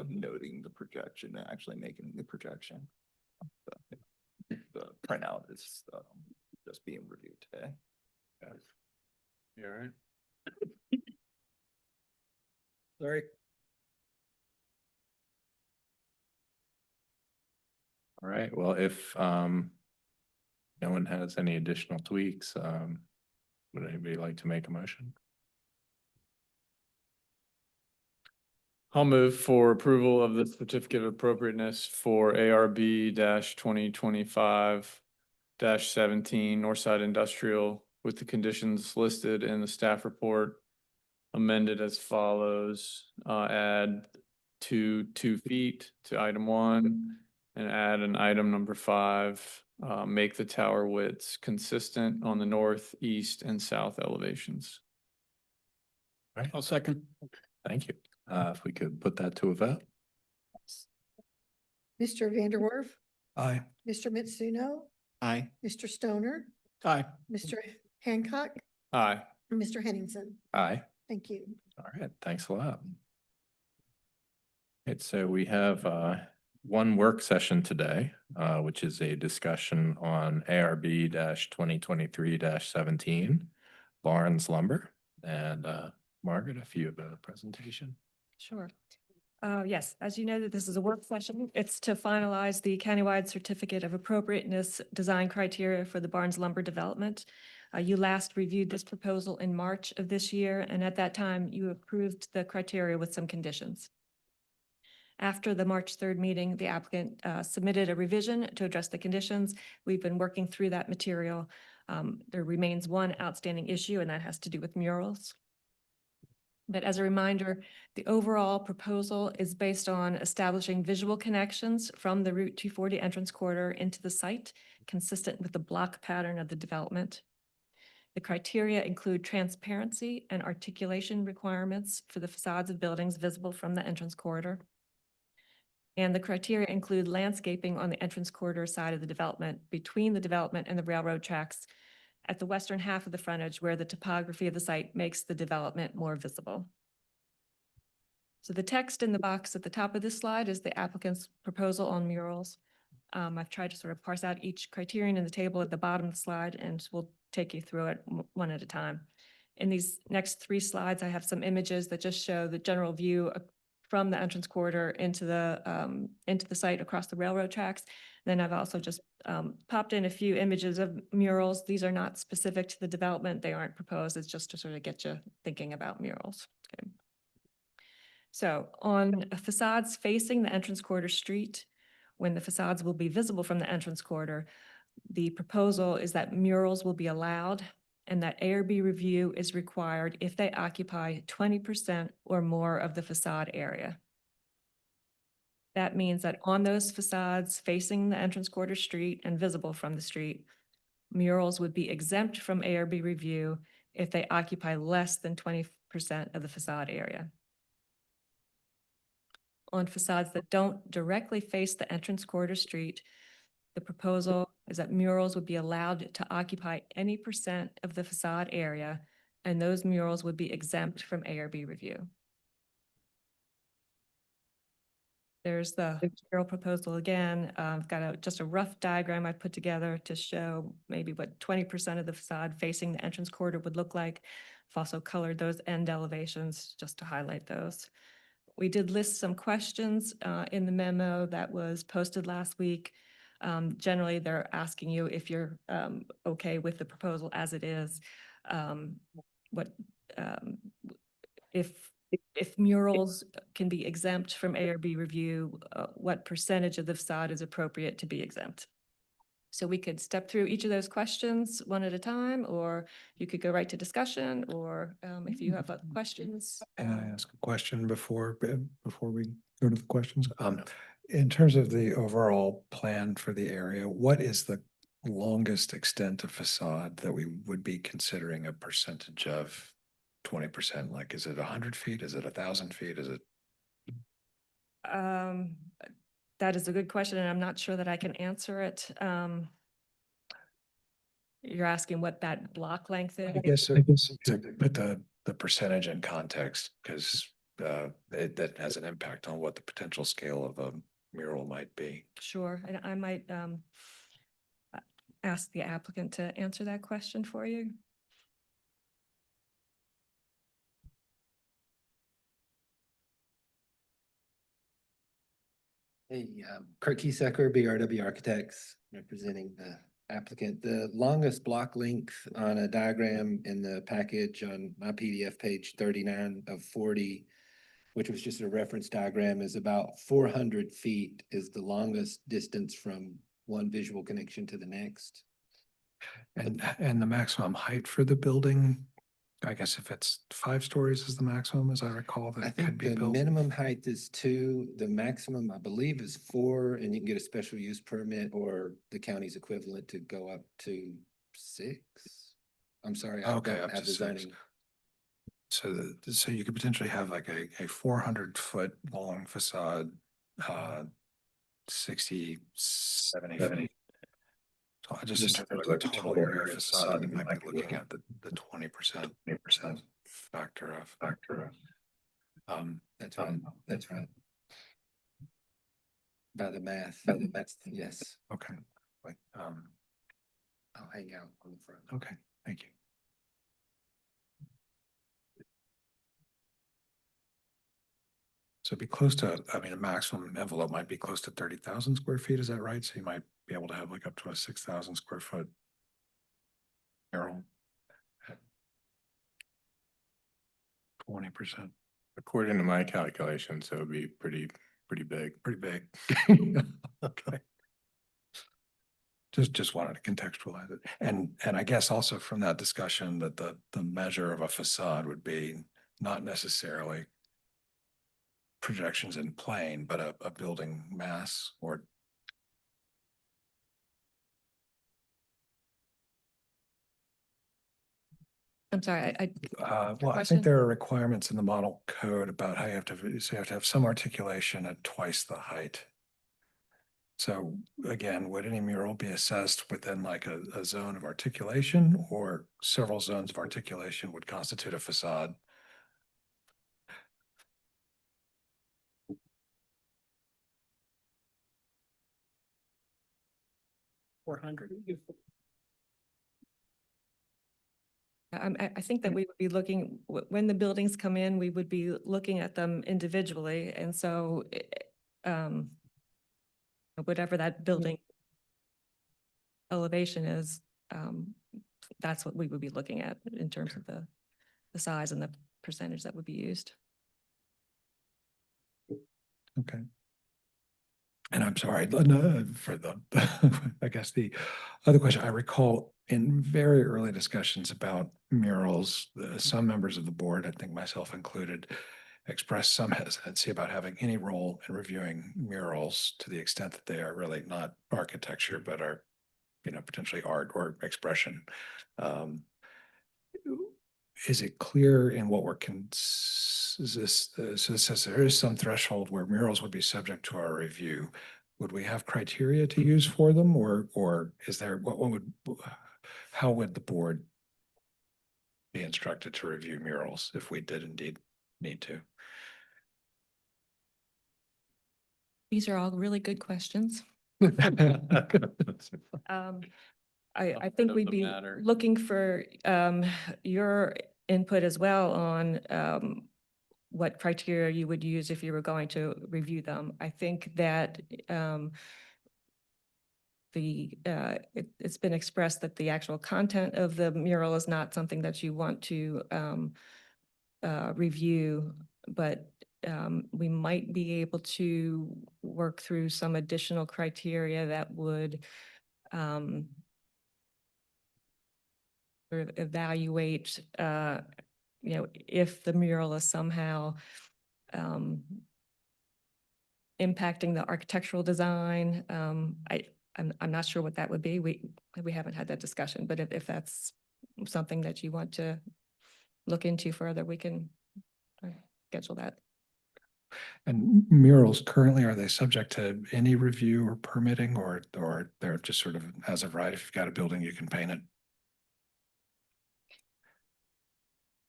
noting the projection and actually making the projection. The printout is just being reviewed today. You all right? Sorry. All right, well, if no one has any additional tweaks, would anybody like to make a motion? I'll move for approval of the certificate of appropriateness for ARB 2025-17 Northside Industrial with the conditions listed in the staff report, amended as follows. Add 2 feet to item 1 and add an item number 5. Make the tower widths consistent on the north, east, and south elevations. All right, I'll second. thank you. If we could put that to a vote. Mr. Vanderwerf, Aye. Mr. Mitsuno, Aye. Mr. Stoner, Aye. Mr. Hancock, Aye. and Mr. Henningsen. Aye. Thank you. All right, thanks a lot. Right, so we have one work session today, which is a discussion on ARB 2023-17 Barnes Lumber. And Margaret, if you have a presentation. Sure. Yes, as you know, that this is a work session. It's to finalize the countywide certificate of appropriateness design criteria for the Barnes Lumber development. You last reviewed this proposal in March of this year, and at that time you approved the criteria with some conditions. After the March 3rd meeting, the applicant submitted a revision to address the conditions. We've been working through that material. There remains one outstanding issue, and that has to do with murals. But as a reminder, the overall proposal is based on establishing visual connections from the Route 240 entrance corridor into the site, consistent with the block pattern of the development. The criteria include transparency and articulation requirements for the facades of buildings visible from the entrance corridor. And the criteria include landscaping on the entrance corridor side of the development between the development and the railroad tracks at the western half of the frontage where the topography of the site makes the development more visible. So the text in the box at the top of this slide is the applicant's proposal on murals. I've tried to sort of parse out each criterion in the table at the bottom of the slide, and we'll take you through it one at a time. In these next 3 slides, I have some images that just show the general view from the entrance corridor into the site across the railroad tracks. Then I've also just popped in a few images of murals. These are not specific to the development. They aren't proposed. It's just to sort of get you thinking about murals. Okay. So on facades facing the entrance corridor street, when the facades will be visible from the entrance corridor, the proposal is that murals will be allowed and that ARB review is required if they occupy 20% or more of the facade area. That means that on those facades facing the entrance corridor street and visible from the street, murals would be exempt from ARB review if they occupy less than 20% of the facade area. On facades that don't directly face the entrance corridor street, the proposal is that murals would be allowed to occupy any percent of the facade area, and those murals would be exempt from ARB review. There's the mural proposal again. I've got just a rough diagram I put together to show maybe what 20% of the facade facing the entrance corridor would look like. I've also colored those end elevations just to highlight those. We did list some questions in the memo that was posted last week. Generally, they're asking you if you're okay with the proposal as it is. If murals can be exempt from ARB review, what percentage of the facade is appropriate to be exempt? So we could step through each of those questions one at a time, or you could go right to discussion, or if you have questions. Can I ask a question before we go to the questions? In terms of the overall plan for the area, what is the longest extent of facade that we would be considering a percentage of 20%? Like, is it 100 feet? Is it 1,000 feet? Is it? That is a good question, and I'm not sure that I can answer it. You're asking what that block length is? I guess to put the percentage in context, because that has an impact on what the potential scale of a mural might be. Sure, and I might ask the applicant to answer that question for you. Hey, Kurt Kiesecker, BRW Architects, representing the applicant. The longest block length on a diagram in the package on my PDF page 39 of 40, which was just a reference diagram, is about 400 feet is the longest distance from one visual connection to the next. And the maximum height for the building, I guess if it's 5 stories is the maximum, as I recall, I that could think be the built. minimum height is 2, the maximum, I believe, is 4, and you can get a special use permit or the county's equivalent to go up to 6. I'm sorry, I Okay, don't up have to the 6. zoning. So you could potentially have like a 400-foot long facade, 60, 70 feet. So I just in terms of the total area facade, you might be looking at the 20% factor of. That's right, that's right. By the math, that's, yes, Okay, like, I'll hang out on the front. okay, thank you. So it'd be close to, I mean, a maximum envelope might be close to 30,000 square feet, is that right? So you might be able to have like up to a 6,000 square foot mural at 20%. According to my calculations, it would be pretty big. Pretty big. Okay. Just wanted to contextualize it. And I guess also from that discussion that the measure of a facade would be not necessarily projections in plane, but a building mass or. I'm sorry, Well, I question? think there are requirements in the model code about how you have to, so you have to have some articulation at twice the height. So again, would any mural be assessed within like a zone of articulation, or several zones of articulation would constitute a facade? I think that we would be looking, when the buildings come in, we would be looking at them individually. And so whatever that building elevation is, that's what we would be looking at in terms of the size and the percentage that would be used. Okay. And I'm sorry for the, I guess the other question, I recall in very early discussions about murals, some members of the board, I think myself included, expressed some hesitancy about having any role in reviewing murals to the extent that they are really not architecture, but are, potentially art or expression. Is it clear in what we're is this, so it says there is some threshold where murals would be subject to our review. Would we have criteria to use for them, or is there, how would the board be instructed to review murals if we did indeed need to? These are all really good questions. I think of we'd the be matter. looking for your input as well on what criteria you would use if you were going to review them. I think that it's been expressed that the actual content of the mural is not something that you want to review, but we might be able to work through some additional criteria that would sort of evaluate, if the mural is somehow impacting the architectural design. I'm not sure what that would be. We haven't had that discussion, but if that's something that you want to look into further, we can schedule that. And murals currently, are they subject to any review or permitting, or they're just sort of as of right, if you've got a building, you can paint it?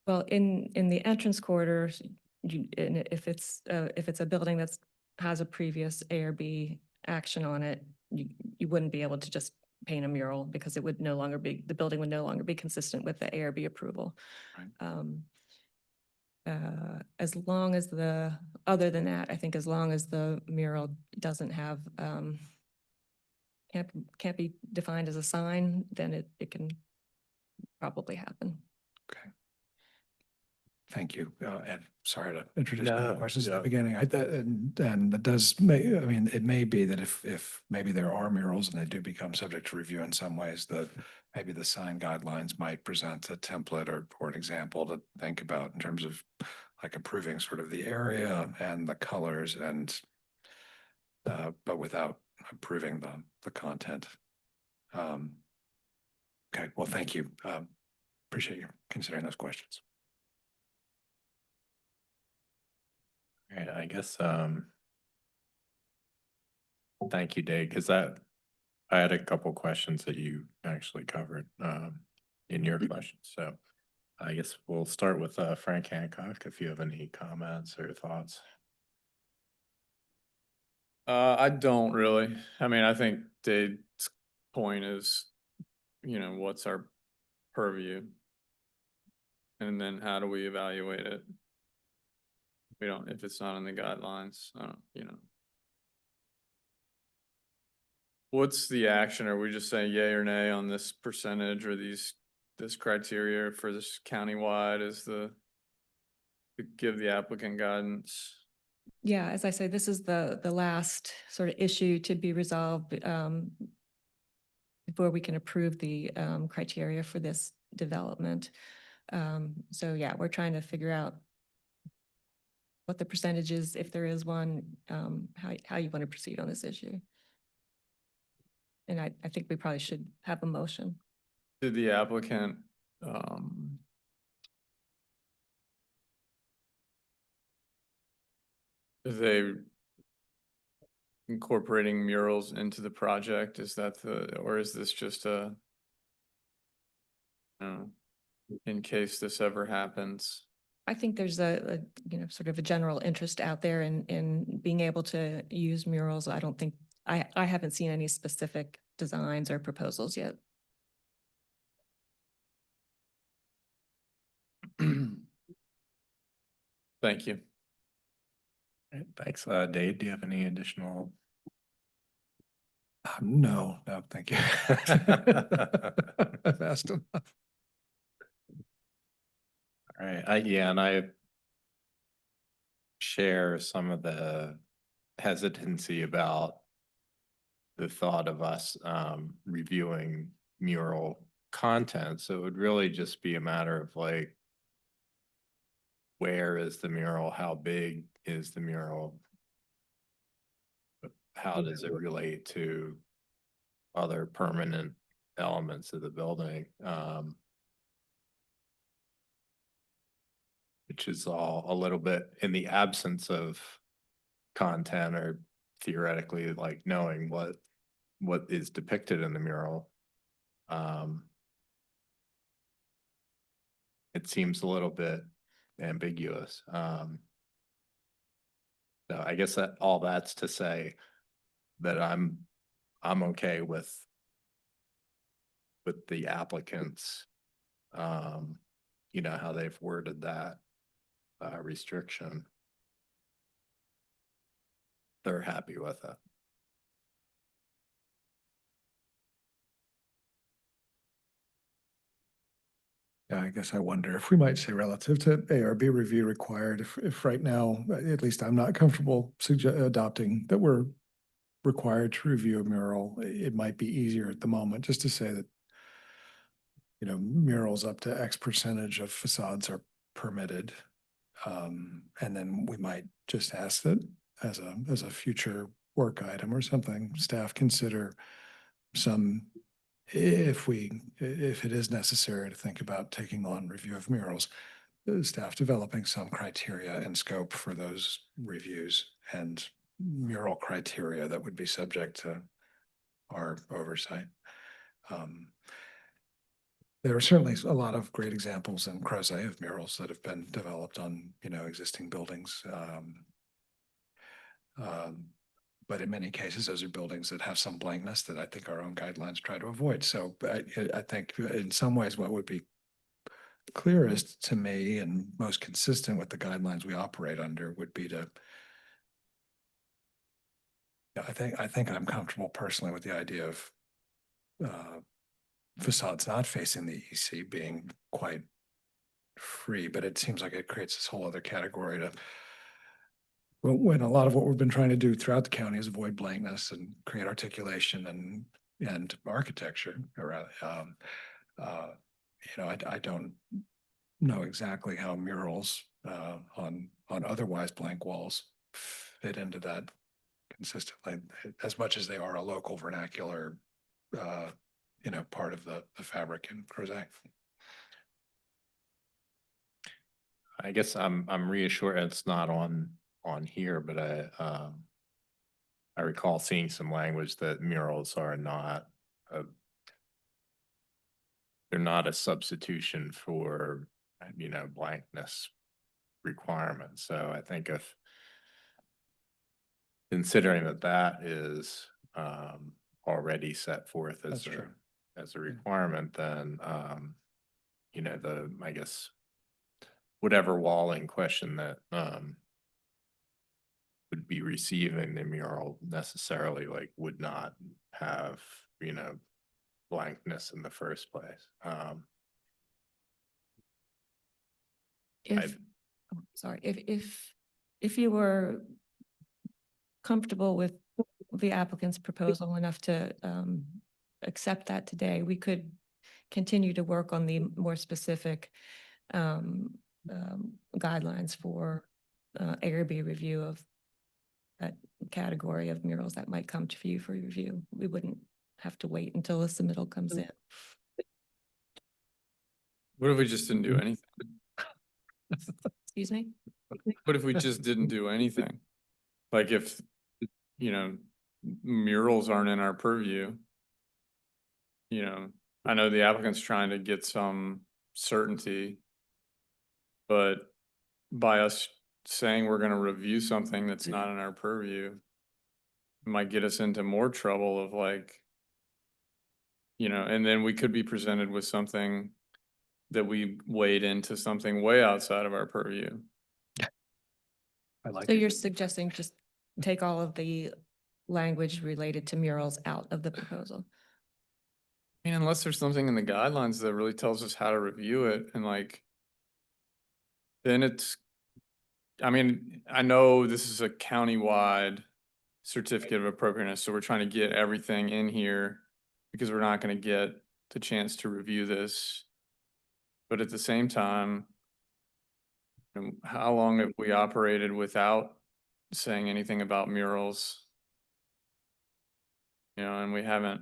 Well, in the entrance corridors, and if it's a building that's has a previous A or B action on it, you wouldn't be able to just paint a mural because it would no longer be, the building would no longer be consistent with the A or B approval. Right. As long as other than that, I think as long as the mural doesn't have, can't be defined as a sign, then it can probably happen. Okay. Thank you. And sorry to introduce No, more questions at yeah. the beginning. And it does it may be that if maybe there are murals and they do become subject to review in some ways, that maybe the sign guidelines might present a template or an example to think about in terms of like improving sort of the area and the colors and but without improving the content. Okay, well, thank you. Appreciate you considering those questions. All right, I guess, thank you, Dave, because I had a couple questions that you actually covered, in your questions. So I guess we'll start with, Frank Hancock, if you have any comments or thoughts. I don't really. I mean, I think Dave's point is, what's our purview? And then how do we evaluate it? We don't, if it's not in the guidelines, What's the action? Are we just saying yay or nay on this percentage or this criteria for this countywide is to give the applicant guidance? Yeah, as I say, this is the last sort of issue to be resolved before we can approve the criteria for this development. So yeah, we're trying to figure out what the percentage is, if there is one, how you want to proceed on this issue. And I think we probably should have a motion. Did the applicant, is they incorporating murals into the project? Is that or is this just in case this ever happens? I think there's a sort of a general interest out there in being able to use murals. I don't think, I haven't seen any specific designs or proposals yet. Thank you. Thanks. Dave, do you have any additional? No, thank you. I've asked enough. All right, yeah, and I share some of the hesitancy about the thought of us reviewing mural content. So it would really just be a matter of like, where is the mural? How big is the mural? How does it relate to other permanent elements of the building? Which is all a little bit in the absence of content or theoretically like knowing what is depicted in the mural. It seems a little bit ambiguous. So I guess that all that's to say that I'm okay with the applicants, you know, how they've worded that restriction. They're happy with it. Yeah, I guess I wonder if we might say relative to ARB review required, if right now, at least I'm not comfortable adopting that we're required to review a mural. It might be easier at the moment just to say that, you know, murals up to X percentage of facades are permitted. And then we might just ask that as a future work item or something, staff consider some, if it is necessary to think about taking on review of murals, staff developing some criteria and scope for those reviews and mural criteria that would be subject to our oversight. There are certainly a lot of great examples in Crozet of murals that have been developed on, you know, existing buildings. But in many cases, those are buildings that have some blankness that I think our own guidelines try to avoid. So I think in some ways, what would be clearest to me and most consistent with the guidelines we operate under would be to, I think I'm comfortable personally with the idea of facades not facing the EC being quite free, but it seems like it creates this whole other category to, well, when a lot of what we've been trying to do throughout the county is avoid blankness and create articulation and architecture around. You know, I don't know exactly how murals on otherwise blank walls fit into that consistently, as much as they are a local vernacular, you know, part of the fabric in Crozet. I guess I'm reassured it's not on here, but I recall seeing some language that murals are not they're not a substitution for, you know, blankness requirements. So I think if considering that is already set forth as a requirement, then you know, I guess whatever wall in question that would be receiving the mural necessarily like would not have, you know, blankness in the first place. If you were comfortable with the applicant's proposal enough to accept that today, we could continue to work on the more specific guidelines for ARB review of that category of murals that might come to you for review. We wouldn't have to wait until the submittal comes in. What if we just didn't do anything? Excuse me? What if we just didn't do anything? Like if, you know, murals aren't in our purview, you know, I know the applicant's trying to get some certainty, but by us saying we're gonna review something that's not in our purview, it might get us into more trouble of like, you know, and then we could be presented with something that we wade into something way outside of our purview. I like So it. you're suggesting just take all of the language related to murals out of the proposal? I mean, unless there's something in the guidelines that really tells us how to review it and like, then it's, I mean, I know this is a countywide certificate of appropriateness, so we're trying to get everything in here because we're not gonna get the chance to review this. But at the same time, how long have we operated without saying anything about murals? You know, and we haven't.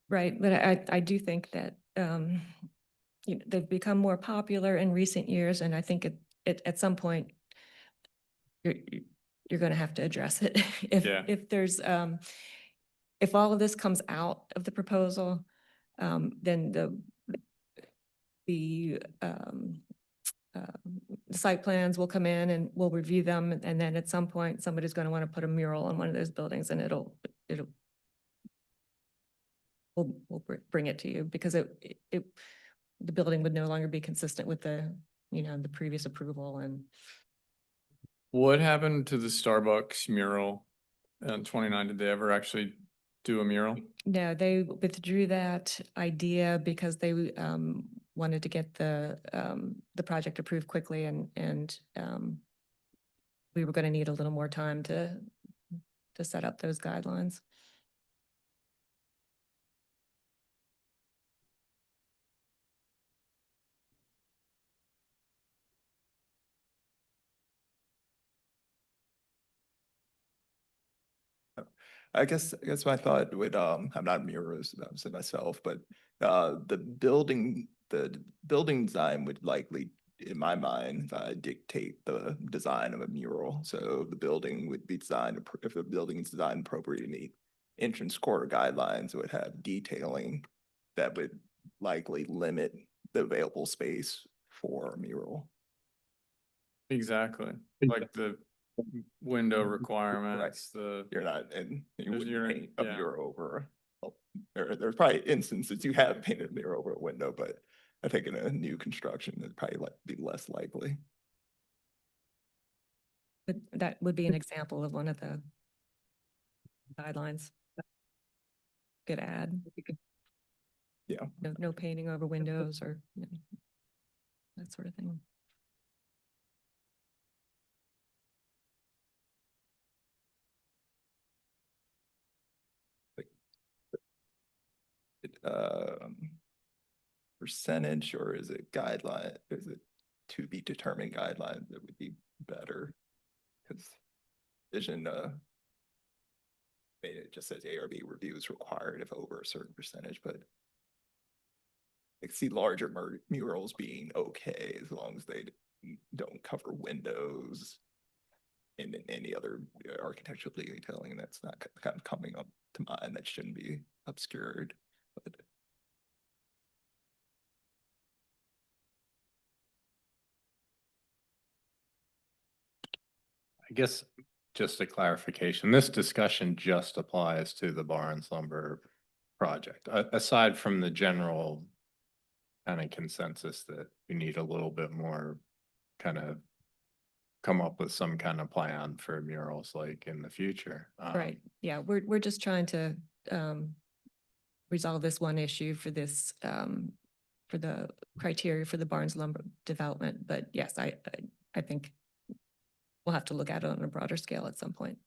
Right, but I do think that, they've become more popular in recent years, and I think at some point, you're gonna have to address it. Yeah. If there's, if all of this comes out of the proposal, then the site plans will come in and we'll review them, and then at some point, somebody's gonna wanna put a mural on one of those buildings, and we'll bring it to you, because the building would no longer be consistent with the previous approval. And What happened to the Starbucks mural in 29? Did they ever actually do a mural? no, they withdrew that idea because they wanted to get the project approved quickly, and we were gonna need a little more time to set up those guidelines. I guess my thought would, I'm not a muralist, I'm saying myself, but the building design would likely, in my mind, dictate the design of a mural. So the building would be designed, if the building is designed appropriately to meet entrance corridor guidelines, it would have detailing that would likely limit the available space for a mural. Exactly, like the window requirements, the, You're not, and you There's would your- paint a yeah. mural over. There's probably instances you have painted a mural over a window, but I think in a new construction, it'd probably be less likely. But that would be an example of one of the guidelines. Could add. Yeah. No painting over windows, or that sort of thing. Percentage, or is it guideline? Is it to be determined guidelines that would be better? Because vision, it just says ARB review is required if over a certain percentage, but I see larger murals being okay as long as they don't cover windows and any other architectural detailing. That's not kind of coming up to mind. That shouldn't be obscured. But I guess just a clarification, this discussion just applies to the Barnes Lumber project, aside from the general kind of consensus that we need a little bit more kind of come up with some kind of plan for murals like in the future. Right, yeah, we're just trying to resolve this one issue for this, for the criteria for the Barnes Lumber development. But yes, I think we'll have to look at it on a broader scale at some point.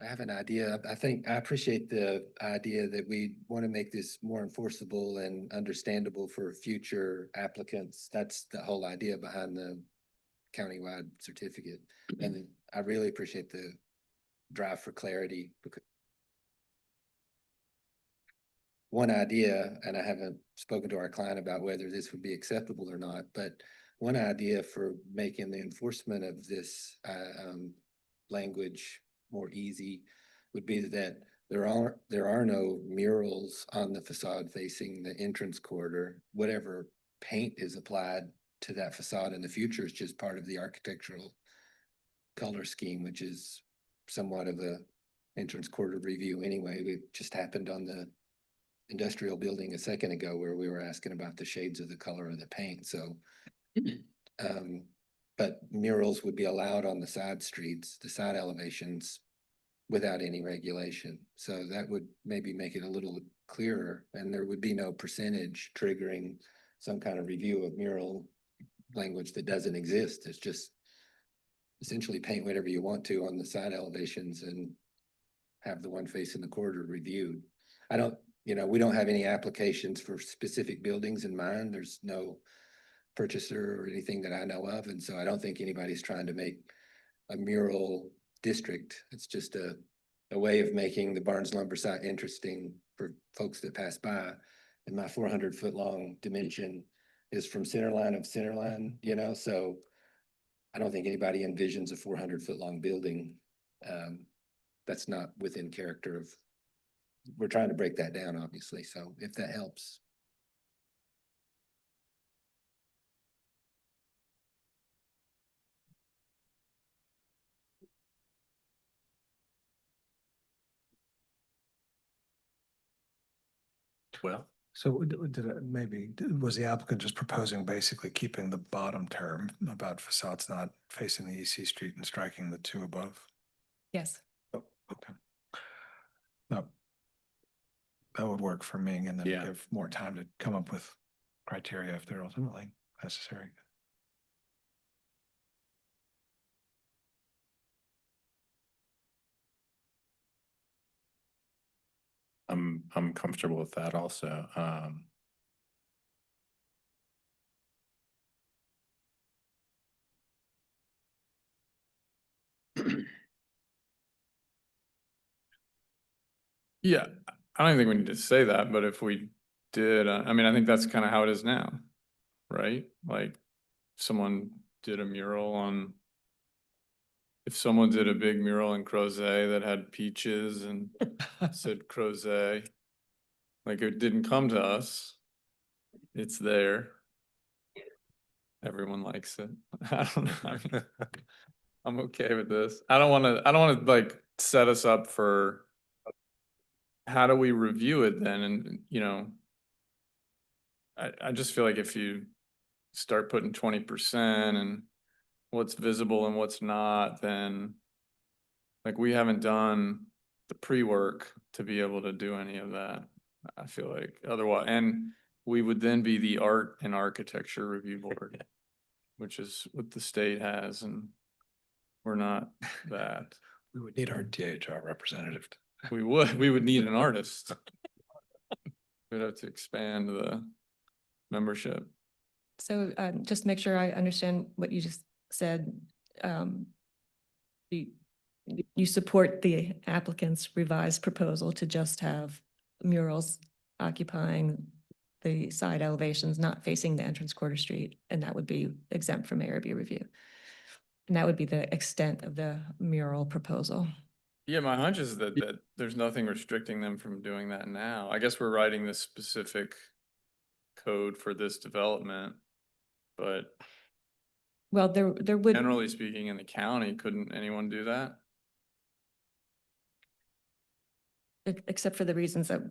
I have an idea. I think I appreciate the idea that we want to make this more enforceable and understandable for future applicants. That's the whole idea behind the countywide certificate. And I really appreciate the drive for clarity, because one idea, and I haven't spoken to our client about whether this would be acceptable or not, but one idea for making the enforcement of this language more easy would be that there are no murals on the facade facing the entrance corridor. Whatever paint is applied to that facade in the future is just part of the architectural color scheme, which is somewhat of a entrance corridor review anyway. It just happened on the industrial building a second ago where we were asking about the shades of the color of the paint, so. But murals would be allowed on the side streets, the side elevations, without any regulation. So that would maybe make it a little clearer, and there would be no percentage triggering some kind of review of mural language that doesn't exist. It's just essentially paint whatever you want to on the side elevations and have the one facing the corridor reviewed. I don't, we don't have any applications for specific buildings in mind. There's no purchaser or anything that I know of, and so I don't think anybody's trying to make a mural district. It's just a way of making the Barnes lumber site interesting for folks that pass by. And my 400-foot long dimension is from center line of center line, so I don't think anybody envisions a 400-foot long building. That's not within character of, we're trying to break that down, obviously, so if that helps. Well, So was the applicant just proposing basically keeping the bottom term about facades not facing the EC street and striking the two above? Yes. Oh, okay. No, that would work for me, and then Yeah. give more time to come up with criteria if they're ultimately necessary. I'm comfortable with that also. Yeah, I don't think we need to say that, but if we did, I mean, I think that's kind of how it is now, right? Like, someone did a mural on, if someone did a big mural in Crozet that had peaches and said Crozet, like, it didn't come to us. It's there. Everyone likes it. I don't know. I mean, I'm okay with this. I don't want to like set us up for how do we review it then? And I just feel like if you start putting 20% and what's visible and what's not, then like we haven't done the pre-work to be able to do any of that. I feel like otherwise, and we would then be the art and architecture review board, which is what the state has, and we're not that. We would need our DHR representative. We would need an artist. We'd have to expand the membership. So just to make sure I understand what you just said. You support the applicant's revised proposal to just have murals occupying the side elevations, not facing the entrance quarter street, and that would be exempt from ARB review. And that would be the extent of the mural proposal. Yeah, my hunch is that there's nothing restricting them from doing that now. I guess we're writing this specific code for this development, but Well, there would, generally speaking, in the county, couldn't anyone do that? except for the reasons that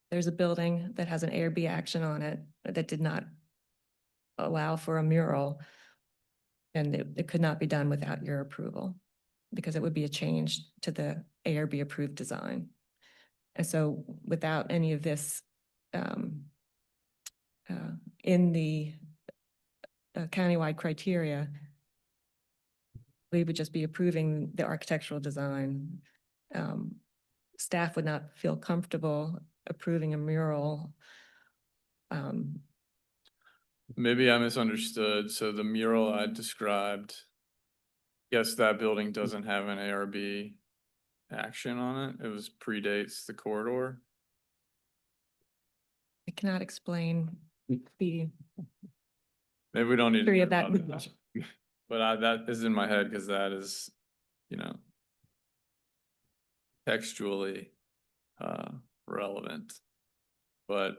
there's a building that has an ARB action on it that did not allow for a mural. And it could not be done without your approval because it would be a change to the ARB approved design. And so without any of this in the countywide criteria, we would just be approving the architectural design. Staff would not feel comfortable approving a mural. Maybe I misunderstood. So the mural I described, yes, that building doesn't have an ARB action on it. It was predates the corridor. I cannot explain the Maybe we don't need to history worry of that. about that. But that is in my head because that is, textually relevant. But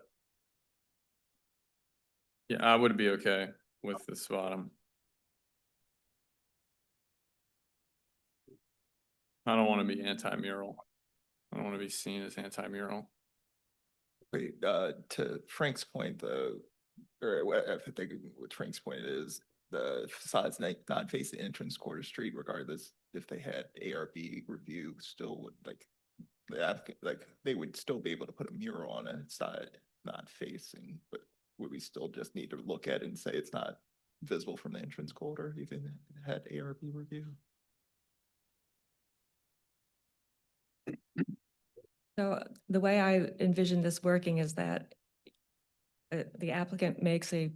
yeah, I would be okay with this bottom. I don't want to be anti-mural. I don't want to be seen as anti-mural. Wait, to Frank's point, though, or I think what Frank's point is, the facades not facing entrance quarter street, regardless if they had ARB review, still would the applicant, they would still be able to put a mural on a side not facing, but would we still just need to look at it and say it's not visible from the entrance quarter, even if it had ARB review? So the way I envision this working is that the applicant makes a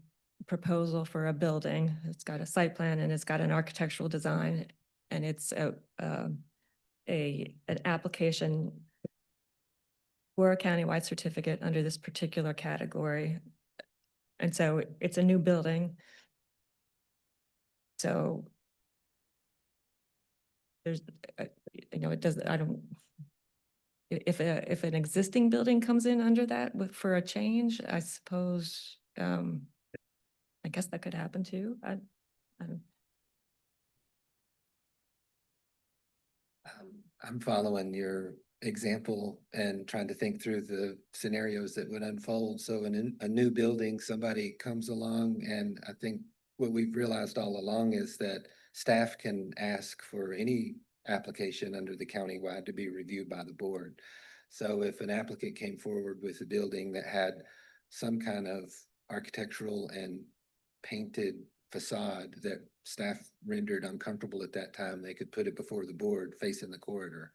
proposal for a building. It's got a site plan and it's got an architectural design, and it's an application for a countywide certificate under this particular category. And so it's a new building. So there's, it doesn't, I don't, if an existing building comes in under that for a change, I suppose, I guess that could happen too. I don't. I'm following your example and trying to think through the scenarios that would unfold. So in a new building, somebody comes along, and I think what we've realized all along is that staff can ask for any application under the countywide to be reviewed by the board. So if an applicant came forward with a building that had some kind of architectural and painted facade that staff rendered uncomfortable at that time, they could put it before the board facing the corridor.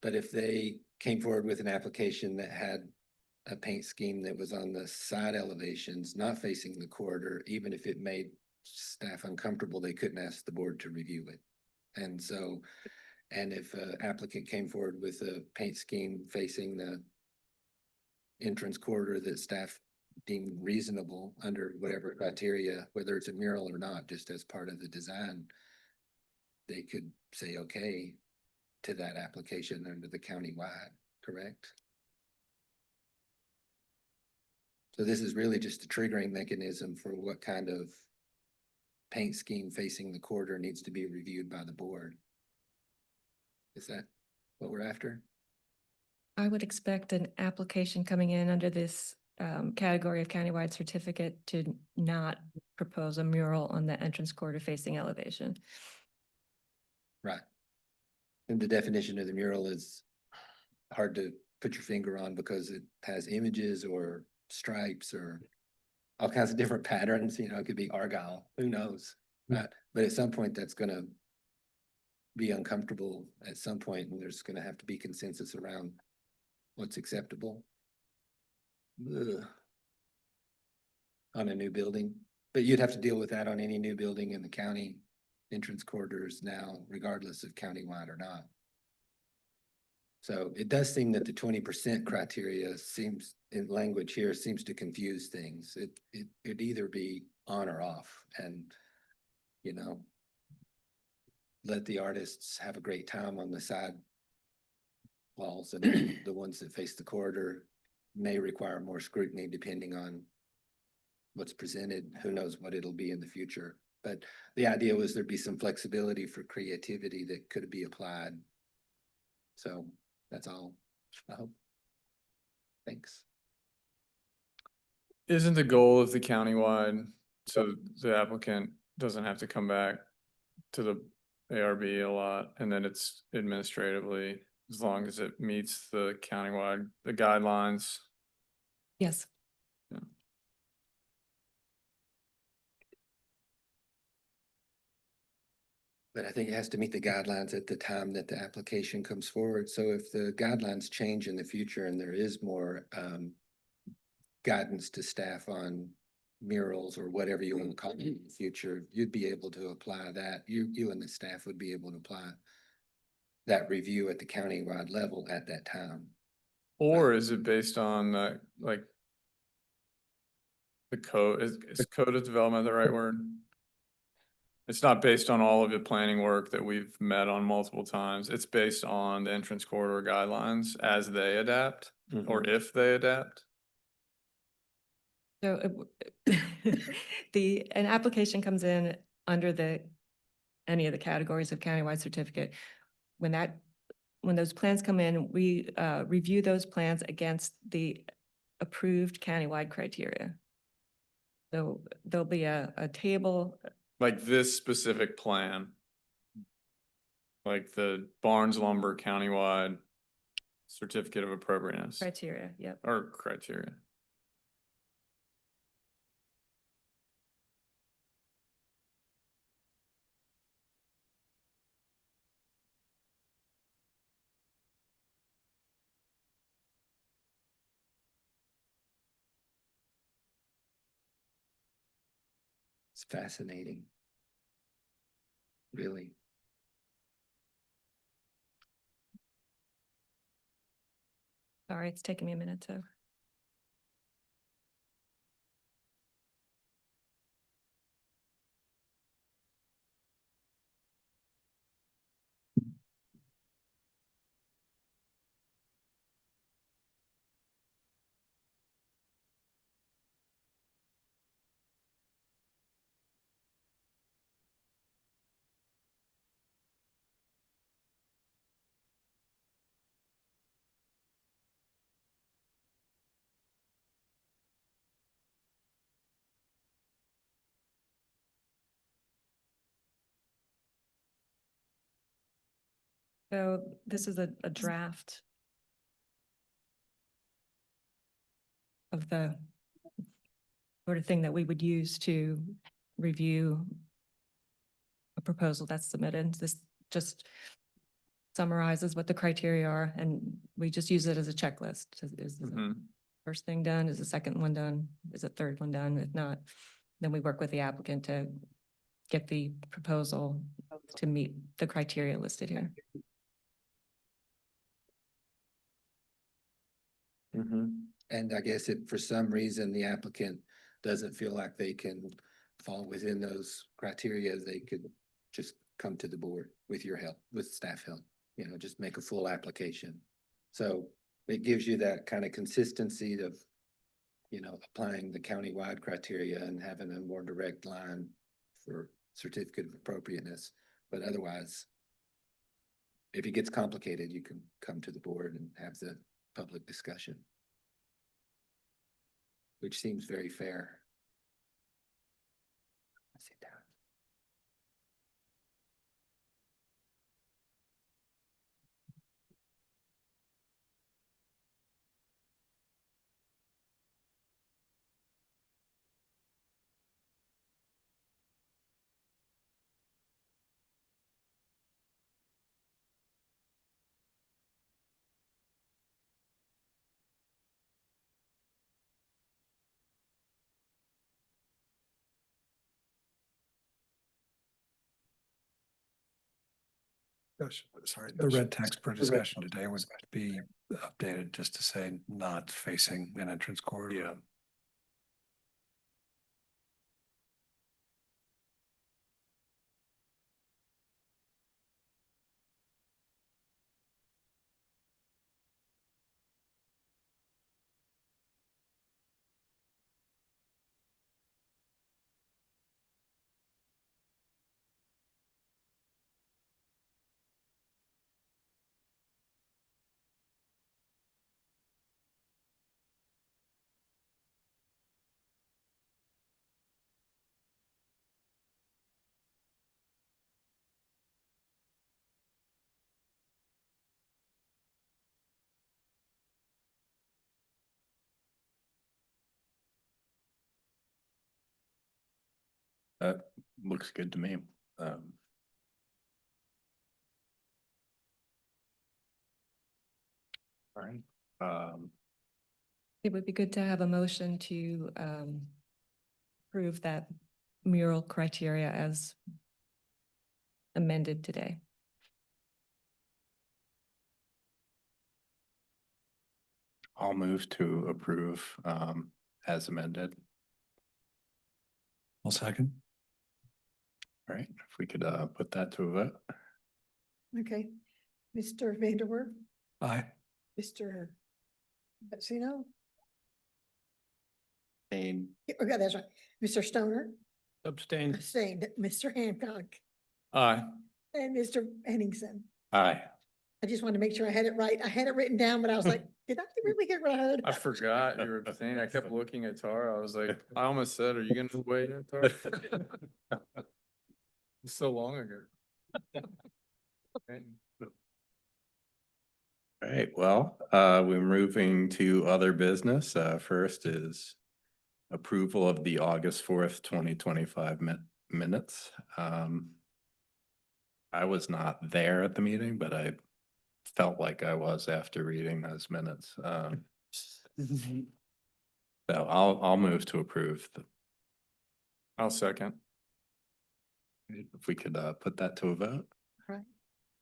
But if they came forward with an application that had a paint scheme that was on the side elevations, not facing the corridor, even if it made staff uncomfortable, they couldn't ask the board to review it. And so, and if an applicant came forward with a paint scheme facing the entrance corridor that staff deemed reasonable under whatever criteria, whether it's a mural or not, just as part of the design, they could say okay to that application under the countywide, correct? So this is really just a triggering mechanism for what kind of paint scheme facing the corridor needs to be reviewed by the board. Is that what we're after? I would expect an application coming in under this category of countywide certificate to not propose a mural on the entrance corridor facing elevation. Right. And the definition of the mural is hard to put your finger on because it has images or stripes or all kinds of different patterns. You know, it could be argyle, who knows? Right. But at some point that's gonna be uncomfortable at some point, and there's gonna have to be consensus around what's acceptable. Ugh. On a new building, but you'd have to deal with that on any new building in the county entrance corridors now, regardless of countywide or not. So it does seem that the 20% criteria seems, in language here, seems to confuse things. It'd either be on or off, and, you know, let the artists have a great time on the side walls, and the ones that face the corridor may require more scrutiny depending on what's presented. Who knows what it'll be in the future. But the idea was there'd be some flexibility for creativity that could be applied. So that's all, I hope. Thanks. Isn't the goal of the countywide so the applicant doesn't have to come back to the ARB a lot, and then it's administratively, as long as it meets the countywide, the guidelines? Yes. Yeah. But I think it has to meet the guidelines at the time that the application comes forward. So if the guidelines change in the future and there is more guidance to staff on murals or whatever you want to call it in the future, you'd be able to apply that. You and the staff would be able to apply that review at the countywide level at that time. Or is it based on like the code? Is code of development the right word? It's not based on all of the planning work that we've met on multiple times. It's based on the entrance corridor guidelines as they adapt, or if they adapt. So an application comes in under any of the categories of countywide certificate. when those plans come in, we review those plans against the approved countywide criteria. So there'll be a table, Like this specific plan. Like the Barnes Lumber Countywide Certificate of Appropriateness criteria, yep. or criteria. It's fascinating. Really. Sorry, it's taking me a minute to. So this is a draft of the sort of thing that we would use to review a proposal that's submitted. This just summarizes what the criteria are, and we just use it as a checklist. Is the Mhm. first thing done? Is the second one done? Is the third one done? If not, then we work with the applicant to get the proposal to meet the criteria listed here. And I guess if for some reason the applicant doesn't feel like they can fall within those criteria, they could just come to the board with your help, with staff help, just make a full application. So it gives you that kind of consistency of, applying the countywide criteria and having a more direct line for certificate of appropriateness. But otherwise, if it gets complicated, you can come to the board and have the public discussion, which seems very fair. Sit down. Sorry, the red text for discussion today was to be updated just to say not facing an entrance corridor. Yeah. That looks good to me. All right. It would be good to have a motion to approve that mural criteria as amended today. I'll move to approve as amended. I'll second. All right, if we could put that to a vote. Okay, Mr. Vanderwerf, Aye. Mr. Vecino, And okay, that's right, Mr. Stoner, Abstain. abstained, Mr. Hancock, Aye. and Mr. Henningsen. Aye. I just wanted to make sure I had it right. I had it written down, but I was like, did I really hear what I heard? I forgot you were abstaining. I kept looking at Tara. I was like, I almost said, are you gonna weigh in, Tara? It's so long ago. All right, well, we're moving to other business. First is approval of the August 4th, 2025 minutes. I was not there at the meeting, but I felt like I was after reading those minutes. So I'll move to approve. I'll second. If we could put that to a vote. Right.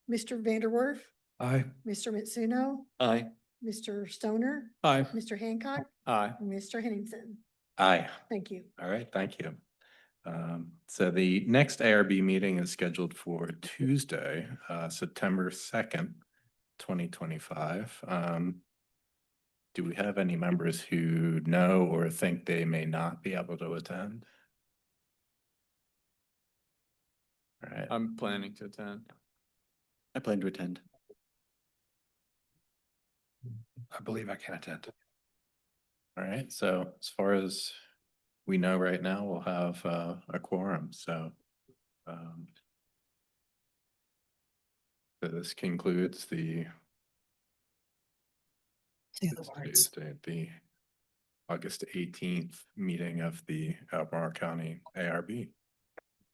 Mr. Vanderwerf, Aye. Mr. Mitsuno, Aye. Mr. Stoner, Aye. Mr. Hancock, Aye. and Mr. Henningsen. Aye. Thank you. All right, thank you. So the next ARB meeting is scheduled for Tuesday, September 2nd, 2025. Do we have any members who know or think they may not be able to attend? All right, I'm planning to attend. I plan to attend. I believe I can attend. all right. So as far as we know right now, we'll have a quorum. So so this concludes the Say the words. Tuesday, the August 18th meeting of the Albemarle County ARB.